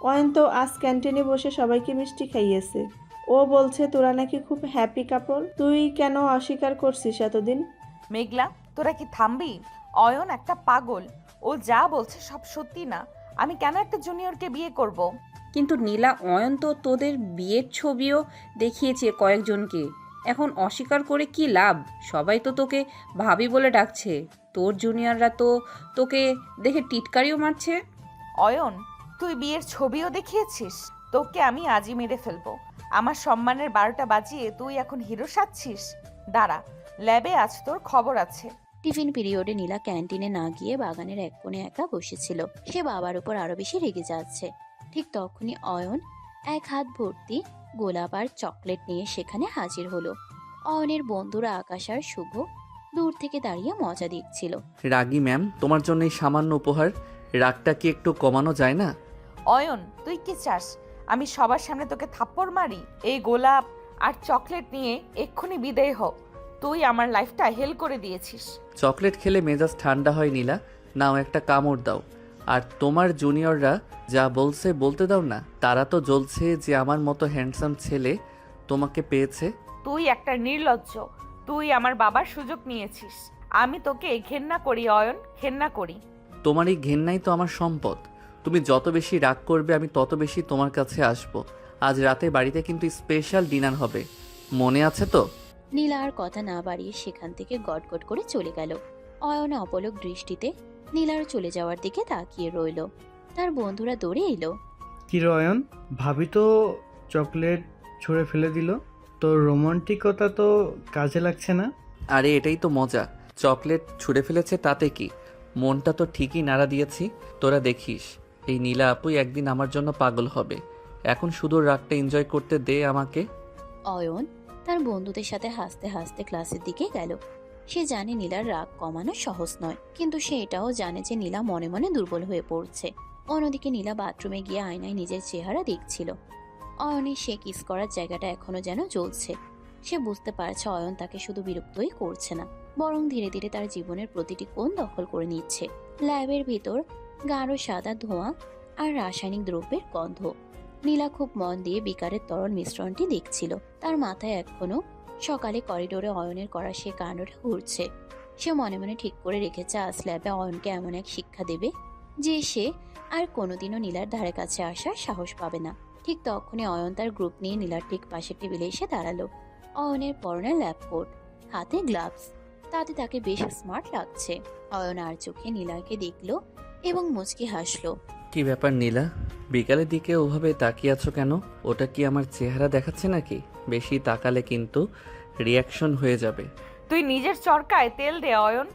অয়ন তো আজ ক্যান্টিনে বসে সবাইকে মিষ্টি খাইয়েছে। ও বলছে তোরা নাকি খুব হ্যাপি কাপল। তুই কেন অস্বীকার করছিস এতদিন? মেঘলা, তোরা কি থামবি? অয়ন একটা পাগল। ও যা বলছে সব সত্যি না। আমি কেন একটা জুনিয়রকে বিয়ে করব? কিন্তু নীলা, অয়ন তো তোদের বিয়ের ছবিও দেখিয়েছে কয়েকজনকে। এখন অস্বীকার করে কি লাভ? সবাই তো তোকে ভাবি বলে ডাকছে। তোর জুনিয়ররা তো তোকে দেখে টিটকারিও মারছে। অয়ন, তুই বিয়ের ছবিও দেখিয়েছিস? তোকে আমি আজই মেরে ফেলবো। আমার সম্মানের 12টা বাজিয়ে তুই এখন হিরো সাজছিস? দাঁড়া, ল্যাবে আজ তোর খবর আছে। টিফিন পিরিয়ডে নীলা ক্যান্টিনে না গিয়ে বাগানের এক কোণে একা বসেছিল। সে বাবার উপর আরো বেশি রেগে যাচ্ছে। ঠিক তখনই অয়ন এক হাত ভর্তি গোলাপ আর চকলেট নিয়ে সেখানে হাজির হলো। অয়নের বন্ধুরা আকাশ আর শুভ দূর থেকে দাঁড়িয়ে মজা দিচ্ছিল। রাগী ম্যাম, তোমার জন্য এই সামান্য উপহার, রাগটা কি একটু কমানো যায় না? অয়ন, তুই কি চাস আমি সবার সামনে তোকে থাপ্পড় মারি? এই গোলাপ আর চকলেট নিয়ে এক্ষুনি বিদায় হ। তুই আমার লাইফটা হেল করে দিয়েছিস। চকলেট খেলে মেজাজ ঠান্ডা হয় নীলা, নাও একটা কামড় দাও। আর তোমার জুনিয়ররা যা বলছে বলতে দাও না। তারা তো জ্বলছে যে আমার মতো হ্যান্ডসাম ছেলে তোমাকে পেয়েছে। তুই একটা নির্লজ্জ। তুই আমার বাবার সুযোগ নিয়েছিস। আমি তোকে ঘেন্না করি অয়ন, ঘেন্না করি। তোমার এই ঘেন্নাই তো আমার সম্পদ। তুমি যত বেশি রাগ করবে আমি তত বেশি তোমার কাছে আসব। আজ রাতে বাড়িতে কিন্তু স্পেশাল ডিনার হবে, মনে আছে তো? নীলা আর কথা না বাড়িয়ে সেখান থেকে গটগট করে চলে গেল। অয়ন অপলক দৃষ্টিতে নীলার চলে যাওয়ার দিকে তাকিয়ে রইল। তার বন্ধুরা দৌড়ে এলো। কি রয়ন, ভাবি তো চকলেট ছুঁড়ে ফেলে দিল। তোর রোমান্টিকতা তো কাজে লাগছে না। আরে এটাই তো মজা, চকলেট ছুঁড়ে ফেলেছে তাতে কি, মনটা তো ঠিকই নাড়া দিয়েছি। তোরা দেখিস, এই নীলা আপুই একদিন আমার জন্য পাগল হবে। এখন শুধু রাগটা এনজয় করতে দে আমাকে। অয়ন তার বন্ধুদের সাথে হাসতে হাসতে ক্লাসের দিকে গেল। সে জানে নীলার রাগ কমানো সহজ নয়, কিন্তু সে এটাও জানে যে নীলা মনে মনে দুর্বল হয়ে পড়ছে। অন্যদিকে নীলা বাথরুমে গিয়ে আয়নায় নিজের চেহারা দেখছিল। অয়নের সে কিস করার জায়গাটা এখনো যেন জ্বলছে। সে বুঝতে পারছে অয়ন তাকে শুধু বিরক্তই করছে না, বরং ধীরে ধীরে তার জীবনের প্রতিটি কোণ দখল করে নিচ্ছে। ল্যাবের ভিতর গাঢ় সাদা ধোঁয়া আর রাসায়নিক দ্রব্যের গন্ধ। নীলা খুব মন দিয়ে বিকারের তরল মিশ্রণটি দেখছিল। তার মাথায় এখনো সকালে করিডোরে অয়নের করা সে কাণ্ডটা ঘুরছে। সে মনে মনে ঠিক করে রেখেছে আজ ল্যাবে অয়নকে এমন এক শিক্ষা দেবে যে সে আর কোনোদিনও নীলার ধারে কাছে আসার সাহস পাবে না। ঠিক তখনই অয়ন তার গ্রুপ নিয়ে নীলার ঠিক পাশের টেবিলে এসে দাঁড়ালো। অয়নের পরনে ল্যাব কোট, হাতে গ্লাভস, তাতে তাকে বেশ স্মার্ট লাগছে। অয়ন আর চোখে নীলাকে দেখলো এবং মুচকি হাসলো। কি ব্যাপার নীলা, বিকালের দিকে ওভাবে তাকিয়ে আছো কেন? ওটা কি আমার চেহারা দেখাচ্ছে নাকি? বেশি তাকালে কিন্তু রিয়াকশন হয়ে যাবে। তুই নিজের চরকায় তেল দে অয়ন।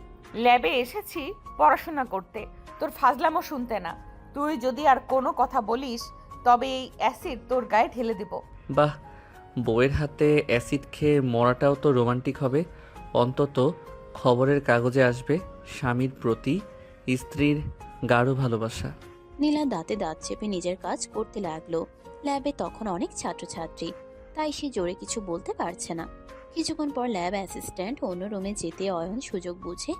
ল্যাবে এসেছি পড়াশোনা করতে, তোর ফাজলামো শুনতে না। তুই যদি আর কোনো কথা বলিস তবে এই অ্যাসিড তোর গায়ে ঢেলে দেব। বাহ, বউয়ের হাতে অ্যাসিড খেয়ে মরাটাও তো রোমান্টিক হবে। অন্তত খবরের কাগজে আসবে স্বামীর প্রতি স্ত্রীর গাঢ় ভালোবাসা। নীলা দাঁতে দাঁত চেপে নিজের কাজ করতে লাগলো। ল্যাবে তখন অনেক ছাত্রছাত্রী, তাই সে জোরে কিছু বলতে পারছে না। কিছুক্ষণ পর ল্যাব অ্যাসিস্ট্যান্ট অন্য রুমে যেতে অয়ন সুযোগ বুঝে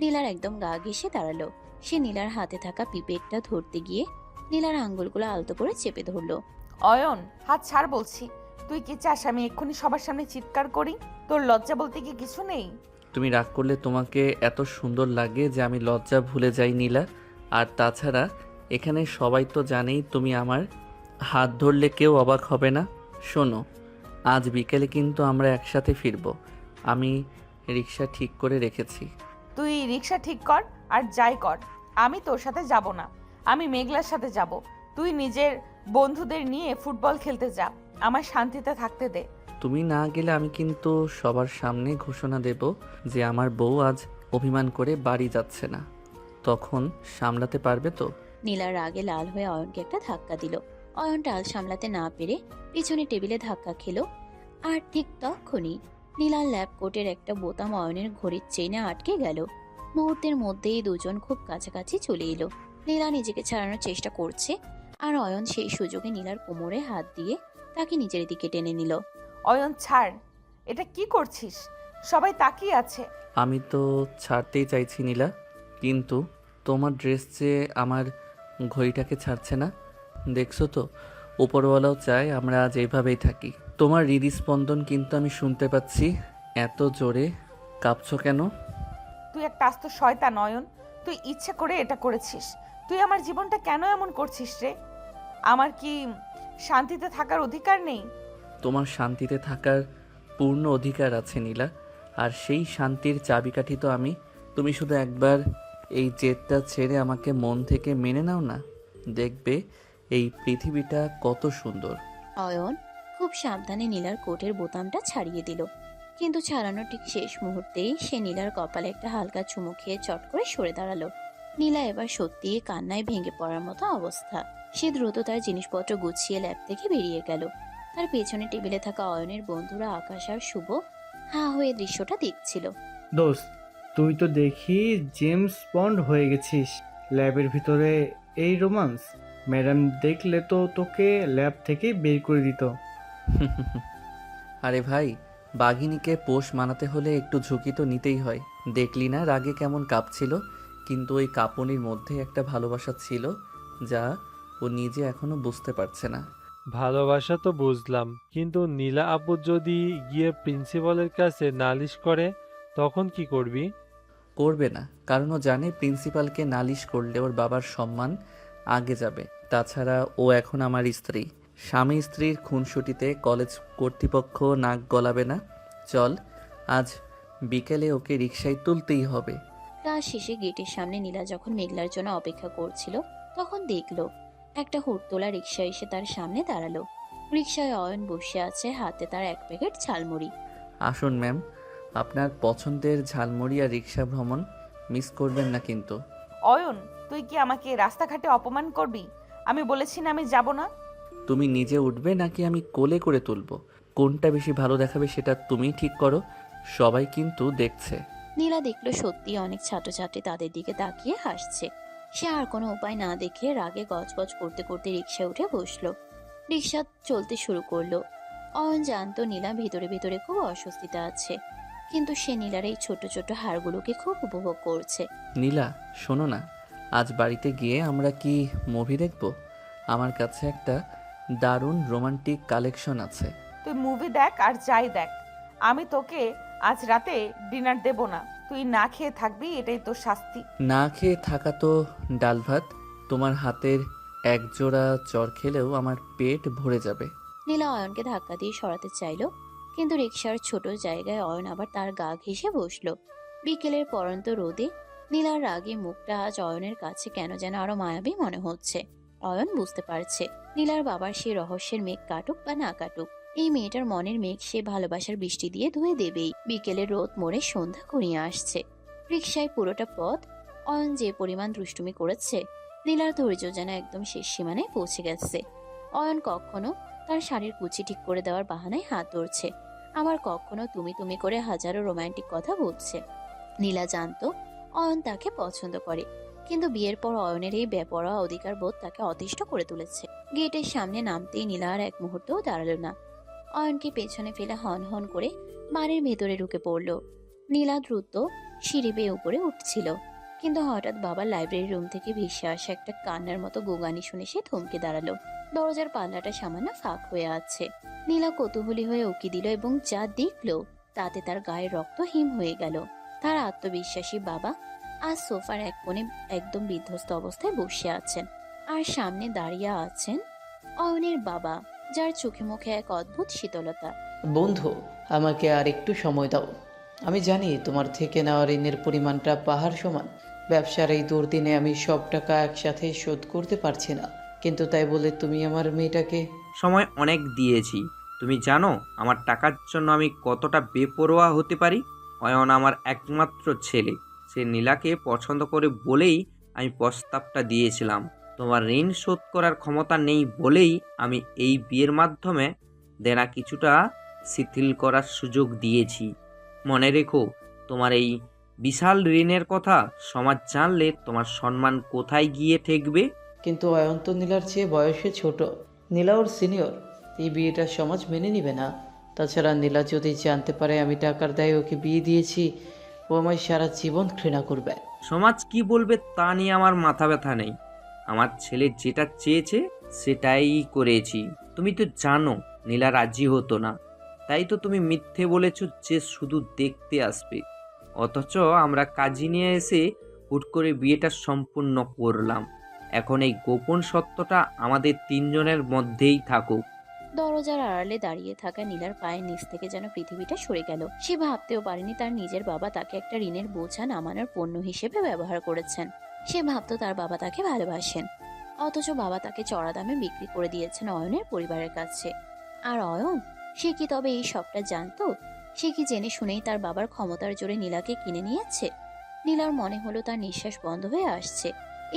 নীলার একদম গা ঘেঁষে দাঁড়ালো। সে নীলার হাতে থাকা পিপেটটা ধরতে গিয়ে নীলার আঙ্গুলগুলো আলতো করে চেপে ধরলো। অয়ন, হাত ছাড় বলছি। তুই কি চাস আমি এক্ষুনি সবার সামনে চিৎকার করি? তোর লজ্জা বলতে কি কিছু নেই? তুমি রাগ করলে তোমাকে এত সুন্দর লাগে যে আমি লজ্জা ভুলে যাই নীলা। আর তাছাড়া এখানে সবাই তো জানেই তুমি আমার হাত ধরলে কেউ অবাক হবে না। শোনো, আজ বিকেলে কিন্তু আমরা একসাথে ফিরবো। আমি রিক্সা ঠিক করে রেখেছি। তুই রিক্সা ঠিক কর আর যাই কর, আমি তোর সাথে যাব না। আমি মেঘলার সাথে যাব। তুই নিজের বন্ধুদের নিয়ে ফুটবল খেলতে যা, আমার শান্তিতে থাকতে দে। তুমি না গেলে আমি কিন্তু সবার সামনে ঘোষণা দেব যে আমার বউ আজ অভিমান করে বাড়ি যাচ্ছে না। তখন সামলাতে পারবে তো? নীলার রাগে লাল হয়ে অয়নকে একটা ধাক্কা দিল। অয়ন টাল সামলাতে না পেরে পিছনে টেবিলে ধাক্কা খেলো। আর ঠিক তখনই নীলার ল্যাব কোটের একটা বোতাম অয়নের ঘড়ির চেইনে আটকে গেল। মুহূর্তের মধ্যেই দুজন খুব কাছাকাছি চলে এলো। নীলা নিজেকে ছাড়ানোর চেষ্টা করছে আর অয়ন সেই সুযোগে নীলার কোমরে হাত দিয়ে তাকে নিজের দিকে টেনে নিল। অয়ন ছাড়, এটা কি করছিস? সবাই তাকিয়ে আছে। আমি তো ছাড়তেই চাইছি নীলা, কিন্তু তোমার ড্রেস যে আমার ঘড়িটাকে ছাড়ছে না। দেখছো তো, উপরওয়ালাও চায় আমরা আজ এইভাবেই থাকি। তোমার হৃদস্পন্দন কিন্তু আমি শুনতে পাচ্ছি। এত জোরে কাঁপছো কেন? তুই একটা আস্ত শয়তান অয়ন। তুই ইচ্ছে করে এটা করেছিস। তুই আমার জীবনটা কেন এমন করছিস রে? আমার কি শান্তিতে থাকার অধিকার নেই? তোমার শান্তিতে থাকার পূর্ণ অধিকার আছে নীলা, আর সেই শান্তির চাবিকাঠি তো আমি। তুমি শুধু একবার এই জেদটা ছেড়ে আমাকে মন থেকে মেনে নাও না, দেখবে এই পৃথিবীটা কত সুন্দর। অয়ন খুব সাবধানে নীলার কোটের বোতামটা ছাড়িয়ে দিল, কিন্তু ছাড়ানোর ঠিক শেষ মুহূর্তেই সে নীলার কপালে একটা হালকা চুমু খেয়ে চট করে সরে দাঁড়ালো। নীলা এবার সত্যিই কান্নায় ভেঙে পড়ার মতো অবস্থা। সে দ্রুত তার জিনিসপত্র গুছিয়ে ল্যাব থেকে বেরিয়ে গেল। তার পেছনে টেবিলে থাকা অয়নের বন্ধুরা আকাশ আর শুভ হাঁ হয়ে দৃশ্যটা দেখছিল। দোস্ত, তুই তো দেখি জেমস বন্ড হয়ে গেছিস। ল্যাবের ভিতরে এই রোমান্স, ম্যাডাম দেখলে তো তোকে ল্যাব থেকে বের করে দিত। আরে ভাই, বাঘিনীকে পোষ মানাতে হলে একটু ঝুঁকি তো নিতেই হয়। দেখলি না রাগে কেমন কাঁপছিল? কিন্তু ওই কাঁপুনির মধ্যে একটা ভালোবাসা ছিল যা ও নিজে এখনো বুঝতে পারছে না। ভালোবাসা তো বুঝলাম, কিন্তু নীলা আপু যদি গিয়ে প্রিন্সিপালের কাছে নালিশ করে তখন কি করবি? করবে না, কারণ ও জানে প্রিন্সিপালকে নালিশ করলে ওর বাবার সম্মান আগে যাবে। তাছাড়া ও এখন আমার স্ত্রী। স্বামী স্ত্রীর খুনসুটিতে কলেজ কর্তৃপক্ষ নাক গলাবে না। চল, আজ বিকেলে ওকে রিকশায় তুলতেই হবে। ক্লাস শেষে গেটের সামনে নীলা যখন মেঘলার জন্য অপেক্ষা করছিল তখন দেখলো একটা হুড়তোলা রিক্সা এসে তার সামনে দাঁড়ালো। রিক্সায় অয়ন বসে আছে, হাতে তার এক প্যাকেট ঝালমুড়ি। আসুন ম্যাম, আপনার পছন্দের ঝালমুড়ি আর রিক্সা ভ্রমণ মিস করবেন না কিন্তু। অয়ন, তুই কি আমাকে রাস্তাঘাটে অপমান করবি? আমি বলেছি না আমি যাব না। তুমি নিজে উঠবে নাকি আমি কোলে করে তুলবো? কোনটা বেশি ভালো দেখাবে সেটা তুমি ঠিক করো। সবাই কিন্তু দেখছে। নীলা দেখলো সত্যি অনেক ছাত্রছাত্রী তাদের দিকে তাকিয়ে হাসছে। সে আর কোনো উপায় না দেখে রাগে গজগজ করতে করতে রিক্সায় উঠে বসলো। রিক্সা চলতে শুরু করলো। অয়ন জানতো নীলা ভিতরে ভিতরে খুব অস্বস্তিতে আছে, কিন্তু সে নীলার এই ছোট ছোট হাড়গুলোকে খুব উপভোগ করছে। নীলা, শোনো না, আজ বাড়িতে গিয়ে আমরা কি মুভি দেখব? আমার কাছে একটা দারুণ রোমান্টিক কালেকশন আছে। তুই মুভি দেখ আর যাই দেখ, আমি তোকে আজ রাতে ডিনার দেব না। তুই না খেয়ে থাকবি, এটাই তোর শাস্তি। না খেয়ে থাকা তো ডাল ভাত, তোমার হাতের এক জোড়া চর খেলেও আমার পেট ভরে যাবে। নীলা অয়নকে ধাক্কা দিয়ে সরাতে চাইলো, কিন্তু রিক্সার ছোট জায়গায় অয়ন আবার তার গা ঘেঁষে বসলো। বিকেলের পরন্ত রোদে নীলার রাগে মুখটা আজ অয়নের কাছে কেন যেন আরো মায়াবী মনে হচ্ছে। অয়ন বুঝতে পারছে নীলার বাবার সেই রহস্যের মেঘ কাটুক বা না কাটুক, এই মেয়েটার মনের মেঘ সে ভালোবাসার বৃষ্টি দিয়ে ধুয়ে দেবেই। বিকেলের রোদ মোড়ে সন্ধ্যা ঘনিয়ে আসছে। রিক্সায় পুরোটা পথ অয়ন যে পরিমাণ দুষ্টুমি করেছে, নীলার ধৈর্য যেন একদম শেষ সীমানায় পৌঁছে গেছে। অয়ন কখনো তার শাড়ির কুচি ঠিক করে দেওয়ার বাহানায় হাত ধরছে, আবার কখনো তুমি তুমি করে হাজারো রোমান্টিক কথা বলছে। নীলা জানতো অয়ন তাকে পছন্দ করে, কিন্তু বিয়ের পর অয়নের এই বেপরোয়া অধিকার বোধ তাকে অতিষ্ঠ করে তুলেছে। গেটের সামনে নামতেই নীলা আর এক মুহূর্তও দাঁড়ালো না। অয়নকে পেছনে ফেলে হন হন করে বাড়ির ভেতরে ঢুকে পড়ল। নীলা দ্রুত সিঁড়ি বেয়ে উপরে উঠছিল, কিন্তু হঠাৎ বাবার লাইব্রেরি রুম থেকে ভেসে আসা একটা কান্নার মতো গোগানি শুনে সে থমকে দাঁড়ালো। দরজার পাল্লাটা সামান্য ফাঁক হয়ে আছে। নীলা কৌতূহলী হয়ে উকি দিল এবং যা দেখলো তাতে তার গায়ের রক্ত হিম হয়ে গেল। তার আত্মবিশ্বাসী বাবা আজ সোফার এক কোণে একদম বিধ্বস্ত অবস্থায় বসে আছেন, আর সামনে দাঁড়িয়ে আছেন অয়নের বাবা, যার চোখে মুখে এক অদ্ভুত শীতলতা। বন্ধু, আমাকে আর একটু সময় দাও। আমি জানি তোমার থেকে নেওয়া ঋণের পরিমাণটা পাহাড় সমান। ব্যবসার এই দুর্দিনে আমি সব টাকা একসাথে শোধ করতে পারছি না, কিন্তু তাই বলে তুমি আমার মেয়েটাকে। সময় অনেক দিয়েছি। তুমি জানো আমার টাকার জন্য আমি কতটা বেপরোয়া হতে পারি। অয়ন আমার একমাত্র ছেলে। সে নীলাকে পছন্দ করে বলেই আমি প্রস্তাবটা দিয়েছিলাম। তোমার ঋণ শোধ করার ক্ষমতা নেই বলেই আমি এই বিয়ের মাধ্যমে দেনা কিছুটা শিথিল করার সুযোগ দিয়েছি। মনে রেখো, তোমার এই বিশাল ঋণের কথা সমাজ জানলে তোমার সম্মান কোথায় গিয়ে ঠেকবে। কিন্তু অয়ন তো নীলার চেয়ে বয়সে ছোট, নীলা ওর সিনিয়র। এই বিয়েটা সমাজ মেনে নিবে না। তাছাড়া নীলা যদি জানতে পারে আমি টাকার দায়ে ওকে বিয়ে দিয়েছি, ও আমায় সারা জীবন ঘৃণা করবে। সমাজ কি বলবে তা নিয়ে আমার মাথা ব্যথা নেই। আমার ছেলে যেটা চেয়েছে সেটাই করেছি। তুমি তো জানো নীলা রাজি হতো না, তাই তো তুমি মিথ্যে বলেছো যে শুধু দেখতে আসবে। অথচ আমরা কাজী নিয়ে এসে হুট করে বিয়েটা সম্পূর্ণ করলাম। এখন এই গোপন সত্যটা আমাদের তিনজনের মধ্যেই থাকুক। দরজার আড়ালে দাঁড়িয়ে থাকা নীলার পায়ের নিচ থেকে যেন পৃথিবীটা সরে গেল। সে ভাবতেও পারেনি তার নিজের বাবা তাকে একটা ঋণের বোঝা নামানোর পণ্য হিসেবে ব্যবহার করেছেন। সে ভাবতো তার বাবা তাকে ভালোবাসেন, অথচ বাবা তাকে চড়া দামে বিক্রি করে দিয়েছেন অয়নের পরিবারের কাছে। আর অয়ন, সে কি তবে এই সবটা জানতো? সে কি জেনে শুনেই তার বাবার ক্ষমতার জোরে নীলাকে কিনে নিয়েছে? নীলার মনে হলো তার নিঃশ্বাস বন্ধ হয়ে আসছে।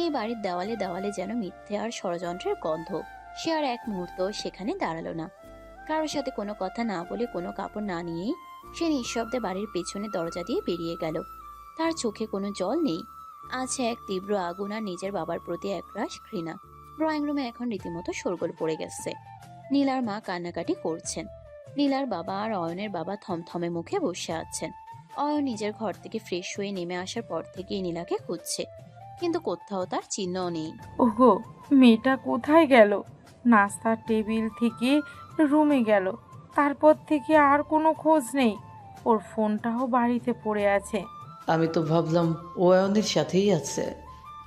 এই বাড়ির দেওয়ালে দেওয়ালে যেন মিথ্যে আর ষড়যন্ত্রের গন্ধ। সে আর এক মুহূর্ত সেখানে দাঁড়ালো না। কারোর সাথে কোনো কথা না বলে, কোনো কাপড় না নিয়েই সে নিঃশব্দে বাড়ির পেছনে দরজা দিয়ে বেরিয়ে গেল। তার চোখে কোনো জল নেই, আছে এক তীব্র আগুন আর নিজের বাবার প্রতি একরাশ ঘৃণা। ড্রয়িং রুমে এখন রীতিমতো শোরগোল পড়ে গেছে। নীলার মা কান্নাকাটি করছেন। নীলার বাবা আর অয়নের বাবা থমথমে মুখে বসে আছেন। অয়ন নিজের ঘর থেকে ফ্রেশ হয়ে নেমে আসার পর থেকেই নীলাকে খুঁজছে, কিন্তু কোথাও তার চিহ্নও নেই। ওগো, মেয়েটা কোথায় গেল? নাস্তার টেবিল থেকে রুমে গেল, তারপর থেকে আর কোনো খোঁজ নেই। ওর ফোনটাও বাড়িতে পড়ে আছে। আমি তো ভাবলাম ও অয়নের সাথেই আছে।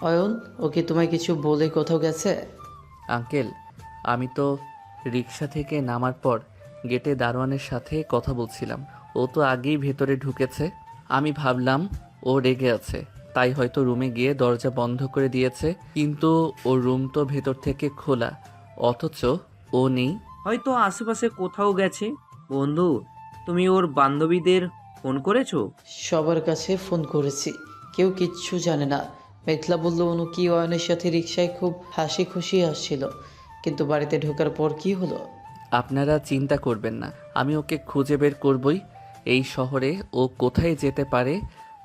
অয়ন, ওকে তোমায় কিছু বলে কোথাও গেছে? আঙ্কেল, আমি তো রিক্সা থেকে নামার পর গেটে দারোয়ানের সাথে কথা বলছিলাম। ও তো আগেই ভেতরে ঢুকেছে। আমি ভাবলাম ও রেগে আছে, তাই হয়তো রুমে গিয়ে দরজা বন্ধ করে দিয়েছে, কিন্তু ওর রুম তো ভেতর থেকে খোলা, অথচ ও নেই। হয়তো আশেপাশে কোথাও গেছে। বন্ধু, তুমি ওর বান্ধবীদের ফোন করেছো? সবার কাছে ফোন করেছি, কেউ কিচ্ছু জানে না। মেঘলা বলল অনু কি অয়নের সাথে রিক্সায় খুব হাসি খুশি আসছিল, কিন্তু বাড়িতে ঢোকার পর কি হলো? আপনারা চিন্তা করবেন না, আমি ওকে খুঁজে বের করবই। এই শহরে ও কোথায় যেতে পারে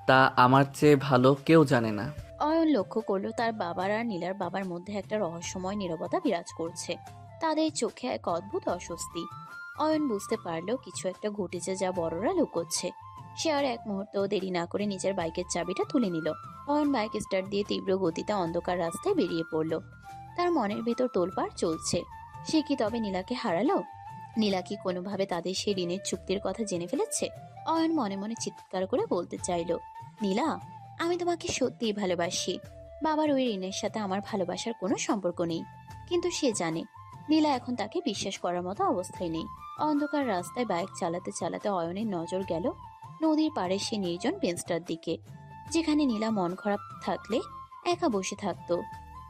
তা আমার চেয়ে ভালো কেউ জানে না। অয়ন লক্ষ্য করলো তার বাবার আর নীলার বাবার মধ্যে একটা রহস্যময় নীরবতা বিরাজ করছে। তাদের চোখে এক অদ্ভুত অস্বস্তি। অয়ন বুঝতে পারলো কিছু একটা ঘটেছে যা বড়রা লুকোচ্ছে। সে আর এক মুহূর্তও দেরি না করে নিজের বাইকের চাবিটা তুলে নিল। অয়ন বাইক স্টার্ট দিয়ে তীব্র গতিতে অন্ধকার রাস্তায় বেরিয়ে পড়ল। তার মনের ভেতর তোলপাড় চলছে। সে কি তবে নীলাকে হারালো? নীলা কি কোনোভাবে তাদের সেই ঋণের চুক্তির কথা জেনে ফেলেছে? অয়ন মনে মনে চিৎকার করে বলতে চাইলো, নীলা, আমি তোমাকে সত্যিই ভালোবাসি। বাবার ওই ঋণের সাথে আমার ভালোবাসার কোনো সম্পর্ক নেই। কিন্তু সে জানে নীলা এখন তাকে বিশ্বাস করার মতো অবস্থায় নেই। অন্ধকার রাস্তায় বাইক চালাতে চালাতে অয়নের নজর গেল নদীর পাড়ে সে নির্জন বেঞ্চটার দিকে, যেখানে নীলা মন খারাপ থাকলে একা বসে থাকতো।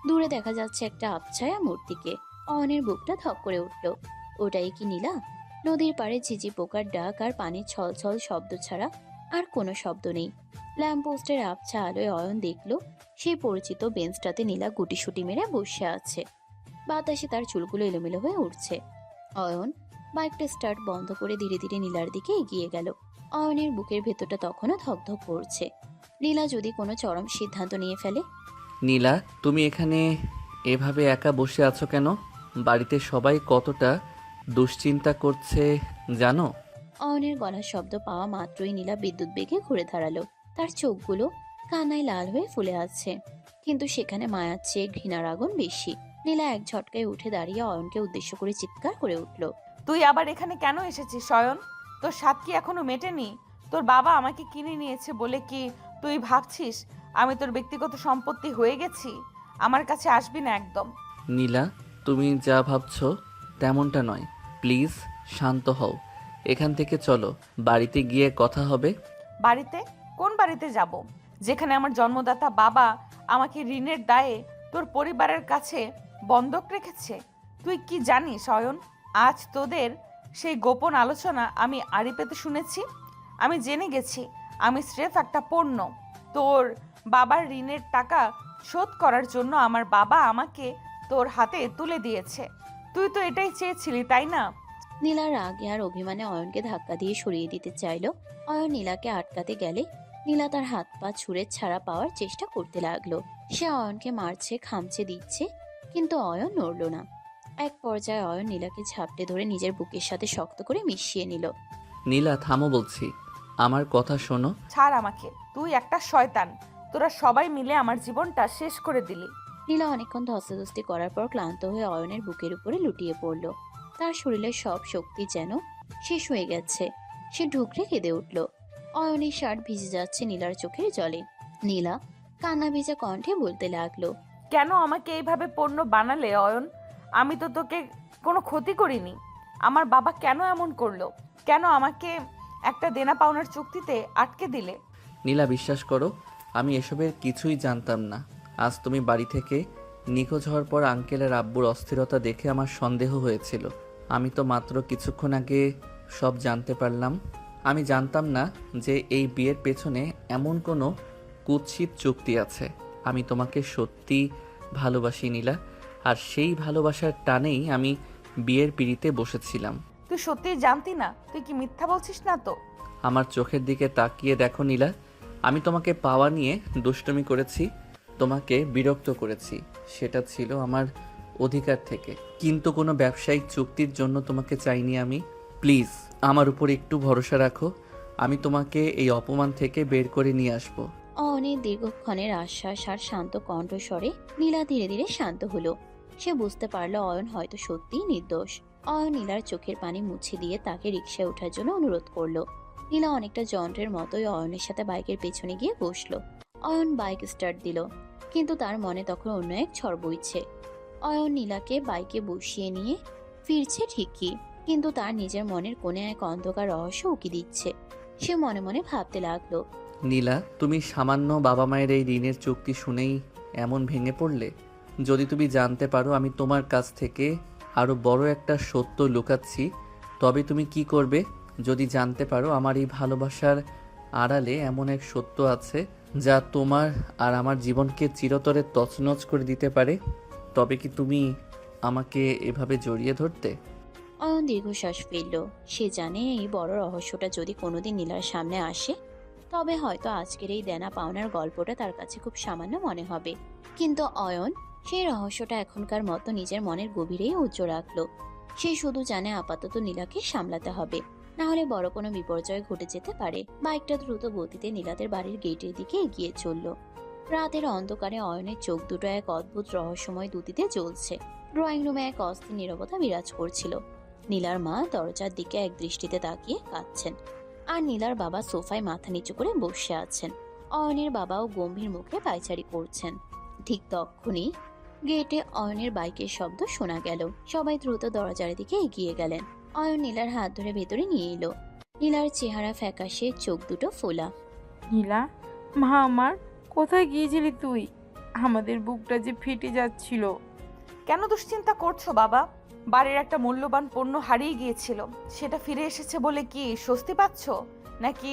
দূরে দেখা যাচ্ছে একটা আবছায়া মূর্তিকে। অয়নের বুকটা ধক করে উঠল। ওটাই কি নীলা? নদীর পাড়ে ঝিঝি পোকার ডাক আর পানির ছলছল শব্দ ছাড়া আর কোনো শব্দ নেই। ল্যাম্পপোস্টের আবছা আলোয় অয়ন দেখল সেই পরিচিত বেঞ্চটাতে নীলা গুটিসুটি মেরে বসে আছে। বাতাসে তার চুলগুলো এলোমেলো হয়ে উঠছে। অয়ন বাইকটা স্টার্ট বন্ধ করে ধীরে ধীরে নীলার দিকে এগিয়ে গেল। অয়নের বুকের ভেতরটা তখনও ধকধক করছে। নীলা যদি কোনো চরম সিদ্ধান্ত নিয়ে ফেলে। নীলা, তুমি এখানে এভাবে একা বসে আছো কেন? বাড়িতে সবাই কতটা দুশ্চিন্তা করছে জানো? অয়নের গলার শব্দ পাওয়া মাত্রই নীলা বিদ্যুৎ বেগে ঘুরে দাঁড়ালো। তার চোখগুলো কান্নায় লাল হয়ে ফুলে আছে, কিন্তু সেখানে মায়ার চেয়ে ঘৃণার আগুন বেশি। নীলা এক ঝটকায় উঠে দাঁড়িয়ে অয়নকে উদ্দেশ্য করে চিৎকার করে উঠল, তুই আবার এখানে কেন এসেছিস অয়ন? তোর স্বাদ কি এখনো মেটেনি? তোর বাবা আমাকে কিনে নিয়েছে বলে কি তুই ভাবছিস আমি তোর ব্যক্তিগত সম্পত্তি হয়ে গেছি? আমার কাছে আসবি না একদম। নীলা, তুমি যা ভাবছো তেমনটা নয়। প্লিজ শান্ত হও। এখান থেকে চলো, বাড়িতে গিয়ে কথা হবে। বাড়িতে? কোন বাড়িতে যাব? যেখানে আমার জন্মদাতা বাবা আমাকে ঋণের দায়ে তোর পরিবারের কাছে বন্ধক রেখেছে। তুই কি জানিস অয়ন, আজ তোদের সেই গোপন আলোচনা আমি আড়ি পেতে শুনেছি। আমি জেনে গেছি আমি স্রেফ একটা পণ্য। তোর বাবার ঋণের টাকা শোধ করার জন্য আমার বাবা আমাকে তোর হাতে তুলে দিয়েছে। তুই তো এটাই চেয়েছিলি, তাই না? নীলা রাগে আর অভিমানে অয়নকে ধাক্কা দিয়ে সরিয়ে দিতে চাইল। অয়ন নীলাকে আটকাতে গেলে নীলা তার হাত পা ছুঁড়ে ছাড়া পাওয়ার চেষ্টা করতে লাগলো। সে অয়নকে মারছে, খামচে দিচ্ছে, কিন্তু অয়ন নড়ল না। এক পর্যায়ে অয়ন নীলাকে ঝাপটে ধরে নিজের বুকের সাথে শক্ত করে মিশিয়ে নিল। নীলা, থামো বলছি, আমার কথা শোনো। ছাড় আমাকে, তুই একটা শয়তান। তোরা সবাই মিলে আমার জীবনটা শেষ করে দিলি। নীলা অনেকক্ষণ ধস্তাধস্তি করার পর ক্লান্ত হয়ে অয়নের বুকের উপরে লুটিয়ে পড়ল। তার শরীরের সব শক্তি যেন শেষ হয়ে গেছে। সে ঢুকরে কেঁদে উঠল। অয়নের শার্ট ভিজে যাচ্ছে নীলার চোখের জলে। নীলা কান্না ভেজা কণ্ঠে বলতে লাগলো, কেন আমাকে এইভাবে পণ্য বানালে অয়ন? আমি তো তোকে কোনো ক্ষতি করিনি। আমার বাবা কেন এমন করলো? কেন আমাকে একটা দেনা পাওনার চুক্তিতে আটকে দিলে? নীলা, বিশ্বাস করো, আমি এসবের কিছুই জানতাম না। আজ তুমি বাড়ি থেকে নিখোঁজ হওয়ার পর আঙ্কেলের আব্বুর অস্থিরতা দেখে আমার সন্দেহ হয়েছিল। আমি তো মাত্র কিছুক্ষণ আগে সব জানতে পারলাম। আমি জানতাম না যে এই বিয়ের পেছনে এমন কোনো কুৎসিত চুক্তি আছে। আমি তোমাকে সত্যি ভালোবাসি নীলা, আর সেই ভালোবাসার টানেই আমি বিয়ের পিঁড়িতে বসেছিলাম। তুই সত্যিই জানতি না? তুই কি মিথ্যা বলছিস না তো? আমার চোখের দিকে তাকিয়ে দেখো নীলা, আমি তোমাকে পাওয়া নিয়ে দুষ্টুমি করেছি, তোমাকে বিরক্ত করেছি, সেটা ছিল আমার অধিকার থেকে, কিন্তু কোনো ব্যবসায়িক চুক্তির জন্য তোমাকে চাইনি আমি। প্লিজ আমার উপর একটু ভরসা রাখো, আমি তোমাকে এই অপমান থেকে বের করে নিয়ে আসবো। অনেক দীর্ঘক্ষণের আশ্বাস আর শান্ত কণ্ঠস্বরে নীলা ধীরে ধীরে শান্ত হলো। সে বুঝতে পারলো অয়ন হয়তো সত্যিই নির্দোষ। অয়ন নীলার চোখের পানি মুছে দিয়ে তাকে রিকশায় ওঠার জন্য অনুরোধ করলো। নীলা অনেকটা যন্ত্রের মতোই অয়নের সাথে বাইকের পেছনে গিয়ে বসলো। অয়ন বাইক স্টার্ট দিল, কিন্তু তার মনে তখন অন্য এক ঝড় বইছে। অয়ন নীলাকে বাইকে বসিয়ে নিয়ে ফিরছে ঠিকই, কিন্তু তার নিজের মনের কোণে এক অন্ধকার রহস্য উকি দিচ্ছে। সে মনে মনে ভাবতে লাগলো, নীলা, তুমি সামান্য বাবা মায়ের এই ঋণের চুক্তি শুনেই এমন ভেঙে পড়লে? যদি তুমি জানতে পারো আমি তোমার কাছ থেকে আরও বড় একটা সত্য লুকাচ্ছি, তবে তুমি কি করবে? যদি জানতে পারো আমার এই ভালোবাসার আড়ালে এমন এক সত্য আছে যা তোমার আর আমার জীবনকে চিরতরে তছনছ করে দিতে পারে, তবে কি তুমি আমাকে এভাবে জড়িয়ে ধরতে? অয়ন দীর্ঘশ্বাস ফেলল। সে জানে এই বড় রহস্যটা যদি কোনোদিন নীলার সামনে আসে, তবে হয়তো আজকের এই দেনা পাওনার গল্পটা তার কাছে খুব সামান্য মনে হবে। কিন্তু অয়ন সেই রহস্যটা এখনকার মতো নিজের মনের গভীরেই উজ্জ্ব রাখলো। সে শুধু জানে আপাতত নীলাকে সামলাতে হবে, না হলে বড় কোনো বিপর্যয় ঘটে যেতে পারে। বাইকটা দ্রুত গতিতে নীলাদের বাড়ির গেটের দিকে এগিয়ে চলল। রাতের অন্ধকারে অয়নের চোখ দুটো এক অদ্ভুত রহস্যময় দ্যুতিতে জ্বলছে। ড্রয়িং রুমে এক অস্থির নীরবতা বিরাজ করছিল। নীলার মা দরজার দিকে এক দৃষ্টিতে তাকিয়ে কাঁদছেন, আর নীলার বাবা সোফায় মাথা নিচু করে বসে আছেন। অয়নের বাবাও গম্ভীর মুখে পায়চারি করছেন। ঠিক তখনই গেটে অয়নের বাইকের শব্দ শোনা গেল। সবাই দ্রুত দরজার দিকে এগিয়ে গেলেন। অয়ন নীলার হাত ধরে ভেতরে নিয়ে এলো। নীলার চেহারা ফ্যাকাশে, চোখ দুটো ফোলা। নীলা, মা আমার, কোথায় গিয়েছিলি তুই? আমাদের বুকটা যে ফেটে যাচ্ছিল। কেন দুশ্চিন্তা করছো বাবা? বাড়ির একটা মূল্যবান পণ্য হারিয়ে গিয়েছিল, সেটা ফিরে এসেছে বলে কি স্বস্তি পাচ্ছ, নাকি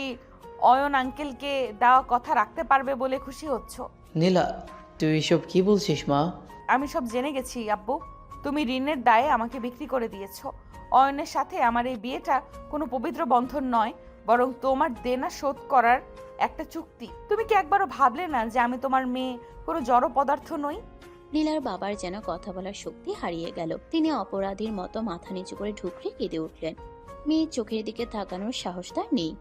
অয়ন আঙ্কেলকে দেওয়া কথা রাখতে পারবে বলে খুশি হচ্ছ? নীলা, তুই এসব কি বলছিস মা? আমি সব জেনে গেছি আব্বু। তুমি ঋণের দায়ে আমাকে বিক্রি করে দিয়েছো। অয়নের সাথে আমার এই বিয়েটা কোনো পবিত্র বন্ধন নয়, বরং তোমার দেনা শোধ করার একটা চুক্তি। তুমি কি একবারও ভাবলে না যে আমি তোমার মেয়ে, কোনো জড় পদার্থ নই? নীলার বাবার যেন কথা বলার শক্তি হারিয়ে গেল। তিনি অপরাধীর মতো মাথা নিচু করে ঢুকরে কেঁদে উঠলেন। মেয়ের চোখের দিকে তাকানোর সাহস তার নেই।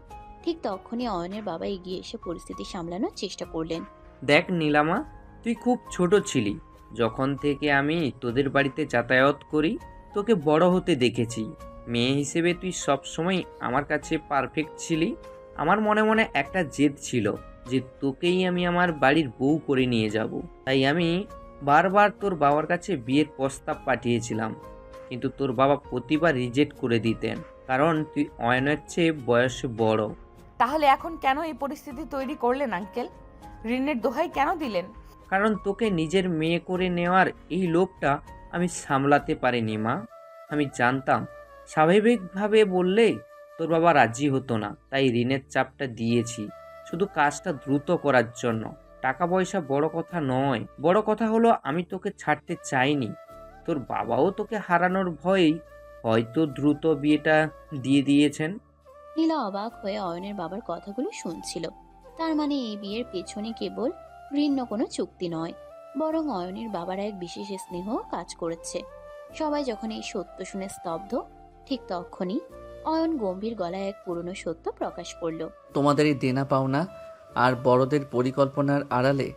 ঠিক তখনই অয়নের বাবা এগিয়ে এসে পরিস্থিতি সামলানোর চেষ্টা করলেন। দেখ নীলামা, তুই খুব ছোট ছিলি যখন থেকে আমি তোদের বাড়িতে যাতায়াত করি। তোকে বড় হতে দেখেছি। মেয়ে হিসেবে তুই সব সময় আমার কাছে পারফেক্ট ছিলি। আমার মনে মনে একটা জেদ ছিল যে তোকেই আমি আমার বাড়ির বউ করে নিয়ে যাব। তাই আমি বারবার তোর বাবার কাছে বিয়ের প্রস্তাব পাঠিয়েছিলাম, কিন্তু তোর বাবা প্রতিবার রিজেক্ট করে দিতেন, কারণ তুই অয়নের চেয়ে বয়সে বড়। তাহলে এখন কেন এই পরিস্থিতি তৈরি করলেন আঙ্কেল? ঋণের দোহাই কেন দিলেন? কারণ তোকে নিজের মেয়ে করে নেওয়ার এই লোভটা আমি সামলাতে পারিনি মা। আমি জানতাম স্বাভাবিকভাবে বললে তোর বাবা রাজি হতো না, তাই ঋণের চাপটা দিয়েছি শুধু কাজটা দ্রুত করার জন্য। টাকা পয়সা বড় কথা নয়, বড় কথা হলো আমি তোকে ছাড়তে চাইনি। তোর বাবাও তোকে হারানোর ভয়েই হয়তো দ্রুত বিয়েটা দিয়ে দিয়েছেন। নীলা অবাক হয়ে অয়নের বাবার কথাগুলো শুনছিল। তার মানে এই বিয়ের পেছনে কেবল ঘৃণ্য কোনো চুক্তি নয়, বরং অয়নের বাবার এক বিশেষ স্নেহ কাজ করেছে। সবাই যখন এই সত্য শুনে স্তব্ধ, ঠিক তখনই অয়ন গম্ভীর গলায় এক পুরনো সত্য প্রকাশ করল। তোমাদের এই দেনা পাওনা আর বড়দের পরিকল্পনার আড়ালে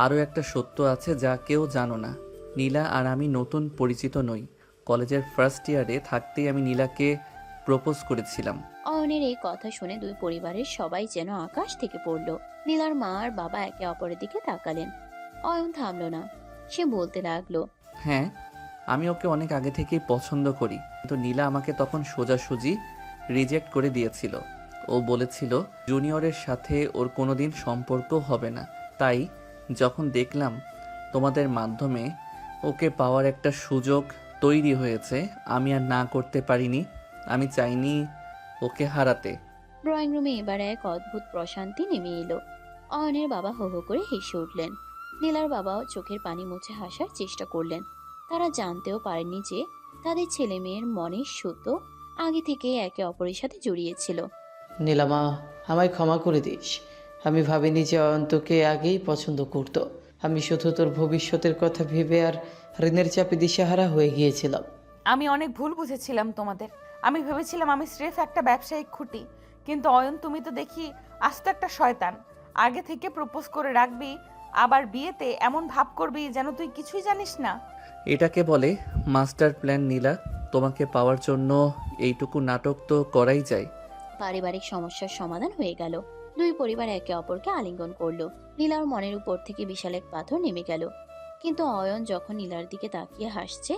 আরও একটা সত্য আছে যা কেউ জানো না। নীলা আর আমি নতুন পরিচিত নই। কলেজের ফার্স্ট ইয়ারে থাকতেই আমি নীলাকে প্রপোজ করেছিলাম। অয়নের এই কথা শুনে দুই পরিবারের সবাই যেন আকাশ থেকে পড়ল। নীলার মা আর বাবা একে অপরের দিকে তাকালেন। অয়ন থামল না, সে বলতে লাগলো। হ্যাঁ, আমি ওকে অনেক আগে থেকেই পছন্দ করি, কিন্তু নীলা আমাকে তখন সোজাসুজি রিজেক্ট করে দিয়েছিল। ও বলেছিল জুনিয়রের সাথে ওর কোনোদিন সম্পর্ক হবে না। তাই যখন দেখলাম তোমাদের মাধ্যমে ওকে পাওয়ার একটা সুযোগ তৈরি হয়েছে, আমি আর না করতে পারিনি। আমি চাইনি ওকে হারাতে। ড্রয়িং রুমে এবার এক অদ্ভুত প্রশান্তি নেমে এলো। অয়নের বাবা হো হো করে হেসে উঠলেন। নীলার বাবাও চোখের পানি মুছে হাসার চেষ্টা করলেন। তারা জানতেও পারেনি যে তাদের ছেলে মেয়ের মনের সুতো আগে থেকে একে অপরের সাথে জড়িয়েছিল। নীলামা, আমায় ক্ষমা করে দিস। আমি ভাবিনি যে অয়ন্তকে আগেই পছন্দ করত। আমি শুধু তোর ভবিষ্যতের কথা ভেবে আর ঋণের চাপে দিশেহারা হয়ে গিয়েছিলাম। আমি অনেক ভুল বুঝেছিলাম তোমাদের। আমি ভেবেছিলাম আমি স্রেফ একটা ব্যবসায়িক খুঁটি, কিন্তু অয়ন তুমি তো দেখি আস্ত একটা শয়তান। আগে থেকে প্রপোজ করে রাখবি, আবার বিয়েতে এমন ভাব করবি যেন তুই কিছুই জানিস না। এটাকে বলে মাস্টার প্ল্যান নীলা। তোমাকে পাওয়ার জন্য এইটুকু নাটক তো করাই যায়। পারিবারিক সমস্যার সমাধান হয়ে গেল। দুই পরিবার একে অপরকে আলিঙ্গন করলো। নীলার মনের উপর থেকে বিশাল এক পাথর নেমে গেল। কিন্তু অয়ন যখন নীলার দিকে তাকিয়ে হাসছে,